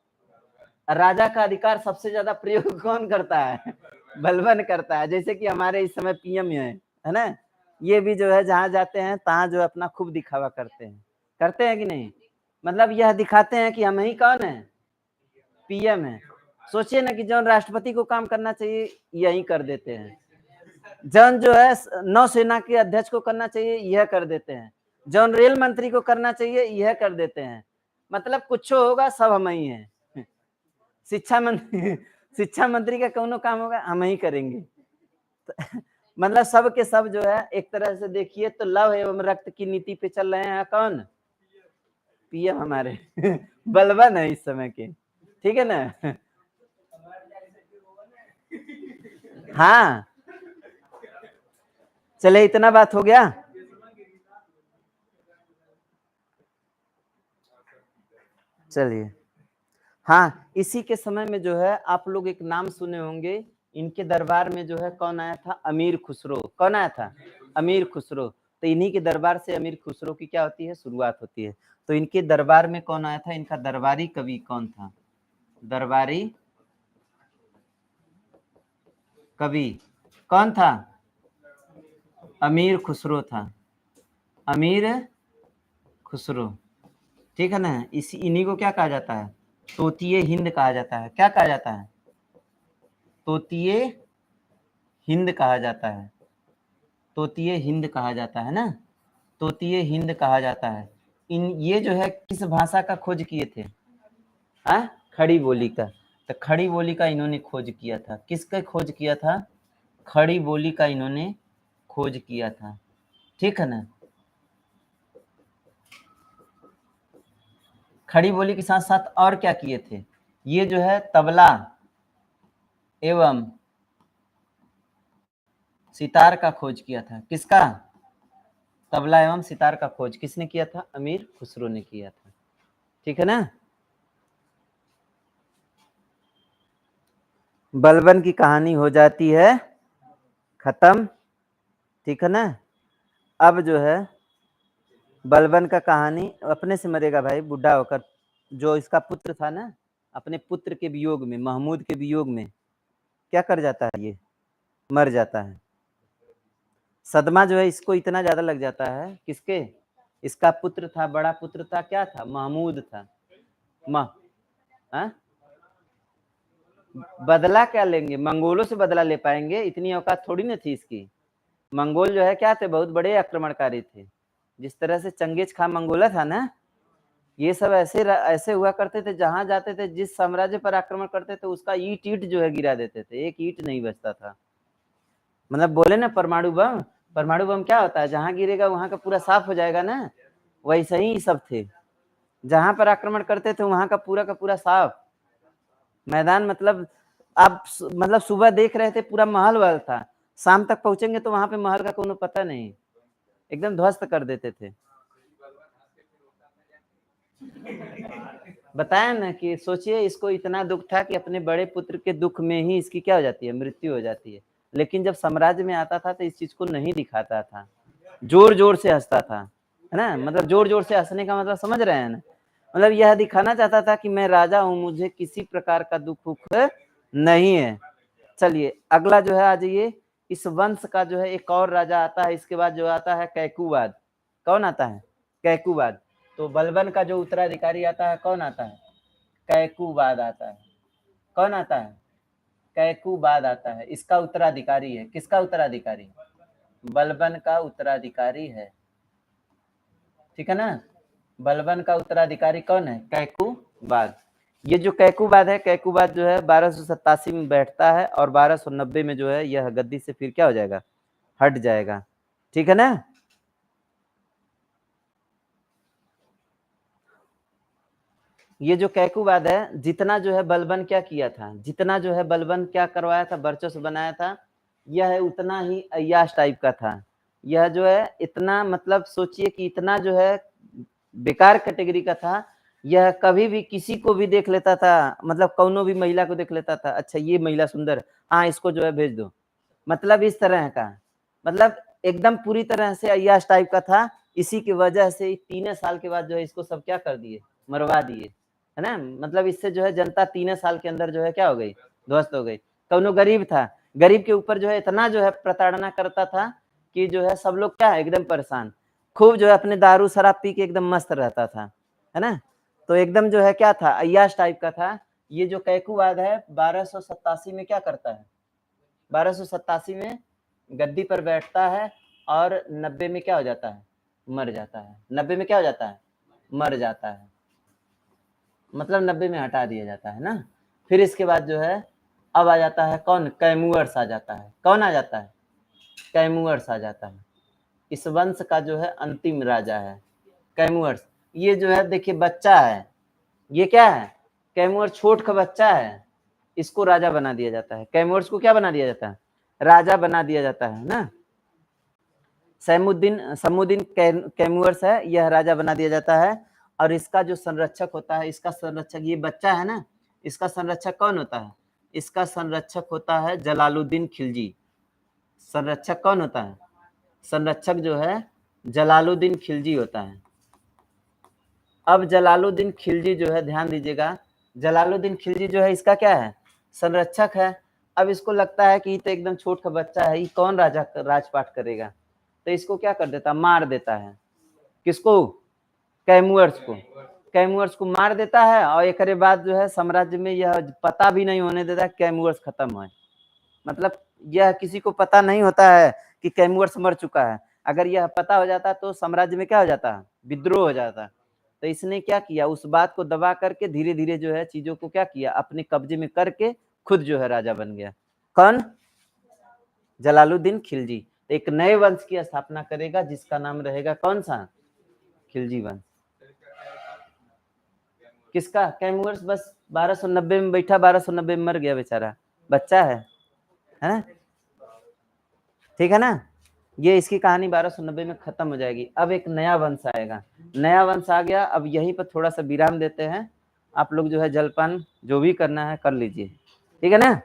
राजा का अधिकार सबसे ज्यादा प्रयोग कौन करता है? बलबन करता है। जैसे कि हमारे इस समय पीएम है ना, ये भी जो है जहां जाते हैं तहां जो है अपना खूब दिखावा करते हैं कि नहीं? मतलब यह दिखाते हैं कि हम ही कौन है, पीएम है। सोचिए ना कि जौन राष्ट्रपति को काम करना चाहिए यही कर देते हैं, जौन जो है नौसेना के अध्यक्ष को करना चाहिए यह कर देते हैं, जौन रेल मंत्री को करना चाहिए यह कर देते हैं। मतलब कुछ होगा सब हम ही है। शिक्षा मंत्री का कौनो काम होगा हम ही करेंगे। मतलब सब के सब जो है एक तरह से देखिए तो लव एवं रक्त की नीति पे चल रहे हैं। कौन? पीएम हमारे बलबन है इस समय के, ठीक है ना। हाँ चले इतना बात हो गया। चलिए हाँ, इसी के समय में जो है आप लोग एक नाम सुने होंगे, इनके दरबार में जो है कौन आया था? अमीर खुसरो। कौन आया था? अमीर खुसरो। तो इन्हीं के दरबार से अमीर खुसरो की क्या होती है, शुरुआत होती है। तो इनके दरबार में कौन आया था? इनका दरबारी कवि कौन था? दरबारी कवि कौन था? अमीर खुसरो था। अमीर खुसरो, ठीक है ना। इसी इन्हीं को क्या कहा जाता है? तोतिए हिंद कहा जाता है। क्या कहा जाता है? तोतिए हिंद कहा जाता है। तोतिए हिंद कहा जाता है ना, तोतिए हिंद कहा जाता है। इन ये जो है किस भाषा का खोज किए थे? खड़ी बोली का। तो खड़ी बोली का इन्होंने खोज किया था। किसका खोज किया था? खड़ी बोली का इन्होंने खोज किया था, ठीक है ना। खड़ी बोली के साथ साथ और क्या किए थे? ये जो है तबला एवं सितार का खोज किया था। किसका? तबला एवं सितार का खोज किसने किया था? अमीर खुसरो ने किया था, ठीक है ना। बलबन की कहानी हो जाती है खत्म, ठीक है ना। अब जो है बलबन का कहानी अपने से मरेगा भाई, बुढ़ा होकर। जो इसका पुत्र था ना, अपने पुत्र के वियोग में, महमूद के वियोग में क्या कर जाता है? ये मर जाता है। सदमा जो है इसको इतना ज्यादा लग जाता है। किसके? इसका पुत्र था, बड़ा पुत्र था, क्या था? महमूद था। हाँ? बदला क्या लेंगे? मंगोलों से बदला ले पाएंगे? इतनी औकात थोड़ी ना थी इसकी। मंगोल जो है क्या थे? बहुत बड़े आक्रमणकारी थे। जिस तरह से चंगेज खां मंगोला था ना, ये सब ऐसे हुआ करते थे, जहां जाते थे जिस साम्राज्य पर आक्रमण करते थे उसका ईट ईट जो है गिरा देते थे, एक ईट नहीं बचता था। मतलब बोले ना परमाणु बम, परमाणु बम क्या होता है? जहां गिरेगा वहां का पूरा साफ हो जाएगा ना, वैसे ही सब थे। जहां पर आक्रमण करते थे वहां का पूरा साफ मैदान, मतलब आप मतलब सुबह देख रहे थे पूरा महल वहल था, शाम तक पहुंचेंगे तो वहां पे महल का कोनो पता नहीं, एकदम ध्वस्त कर देते थे। बताया ना कि सोचिए इसको इतना दुख था कि अपने बड़े पुत्र के दुख में ही इसकी क्या हो जाती है, मृत्यु हो जाती है। लेकिन जब साम्राज्य में आता था तो इस चीज को नहीं दिखाता था, जोर जोर से हंसता था, है ना। मतलब जोर जोर से हंसने का मतलब समझ रहे हैं ना, मतलब यह दिखाना चाहता था कि मैं राजा हूं, मुझे किसी प्रकार का दुख उख नहीं है। चलिए अगला जो है आ जाइए, इस वंश का जो है एक और राजा आता है, इसके बाद जो आता है कैकुबाद। कौन आता है? कैकुबाद। तो बलबन का जो उत्तराधिकारी आता है कौन आता है? कैकुबाद आता है। कौन आता है? कैकुबाद आता है, इसका उत्तराधिकारी है। किसका उत्तराधिकारी? बलबन का उत्तराधिकारी है, ठीक है ना। बलबन का उत्तराधिकारी कौन है? कैकुबाद। ये जो कैकुबाद है, कैकुबाद जो है 1287 में बैठता है और 1290 में जो है यह गद्दी से फिर क्या हो जाएगा, हट जाएगा, ठीक है ना। ये जो कैकुबाद है, जितना जो है बलबन क्या किया था, जितना जो है बलबन क्या करवाया था, वर्चस्व बनाया था, यह उतना ही अय्याश टाइप का था। यह जो है इतना, मतलब सोचिए कि इतना जो है बेकार कैटेगरी का था। यह कभी भी किसी को भी देख लेता था, मतलब कौनो भी महिला को देख लेता था, अच्छा ये महिला सुंदर, हाँ इसको जो है भेज दो, मतलब इस तरह का, मतलब एकदम पूरी तरह से अय्याश टाइप का था। इसी की वजह से 3 साल के बाद जो है इसको सब क्या कर दिए, मरवा दिए, है ना। मतलब इससे जो है जनता 3 साल के अंदर जो है क्या हो गई, ध्वस्त हो गई। कौनो गरीब था, गरीब के ऊपर जो है इतना जो है प्रताड़ना करता था कि जो है सब लोग क्या है एकदम परेशान, खूब जो है अपने दारू शराब पी के एकदम मस्त रहता था, है ना। तो एकदम जो है क्या था, अय्याश टाइप का था। ये जो कैकुबाद है 1287 में क्या करता है, 1287 में गद्दी पर बैठता है और 90 में क्या हो जाता है, मर जाता है। 90 में क्या हो जाता है, मर जाता है, मतलब 90 में हटा दिया जाता है ना। फिर इसके बाद जो है अब आ जाता है कौन, कैमुअर्स आ जाता है। कौन आ जाता है? कैमुअर्स आ जाता है। इस वंश का जो है अंतिम राजा है कैमुअर्स। ये जो है देखिए बच्चा है, ये क्या है, कैमुअर छोट का बच्चा है, इसको राजा बना दिया जाता है। कैमुअर्स को क्या बना दिया जाता है, राजा बना दिया जाता है ना। सैमुद्दीन कैमुअर्स है, यह राजा बना दिया जाता है। और इसका जो संरक्षक होता है, इसका संरक्षक ये बच्चा है ना, इसका संरक्षक कौन होता है, इसका संरक्षक होता है जलालुद्दीन खिलजी। संरक्षक कौन होता है, संरक्षक जो है जलालुद्दीन खिलजी होता है। अब जलालुद्दीन खिलजी जो है, ध्यान दीजिएगा, जलालुद्दीन खिलजी जो है इसका क्या है, संरक्षक है। अब इसको लगता है कि ये तो एकदम छोट का बच्चा है, ये कौन राजा राजपाट करेगा, तो इसको क्या कर देता, मार देता है। किसको? कैमुअर्स को। कैमुअर्स को मार देता है और एक बाद जो है साम्राज्य में यह पता भी नहीं होने देता कैमुअर्स खत्म है। मतलब यह किसी को पता नहीं होता है कि कैमुअर्स मर चुका है। अगर यह पता हो जाता तो साम्राज्य में क्या हो जाता, विद्रोह हो जाता। तो इसने क्या किया, उस बात को दबा करके धीरे धीरे जो है चीजों को क्या किया, अपने कब्जे में करके खुद जो है राजा बन गया। कौन? जलालुद्दीन खिलजी। एक नए वंश की स्थापना करेगा जिसका नाम रहेगा कौन सा, खिलजी वंश। किसका? कैमुअर्स बस 1290 में बैठा, 1290 में मर गया बेचारा, बच्चा है ना, ठीक है ना। ये इसकी कहानी 1290 में खत्म हो जाएगी। अब एक नया वंश आएगा, नया वंश आ गया। अब यहीं पर थोड़ा सा विराम देते हैं, आप लोग जो है जलपान जो भी करना है कर लीजिए, ठीक है ना।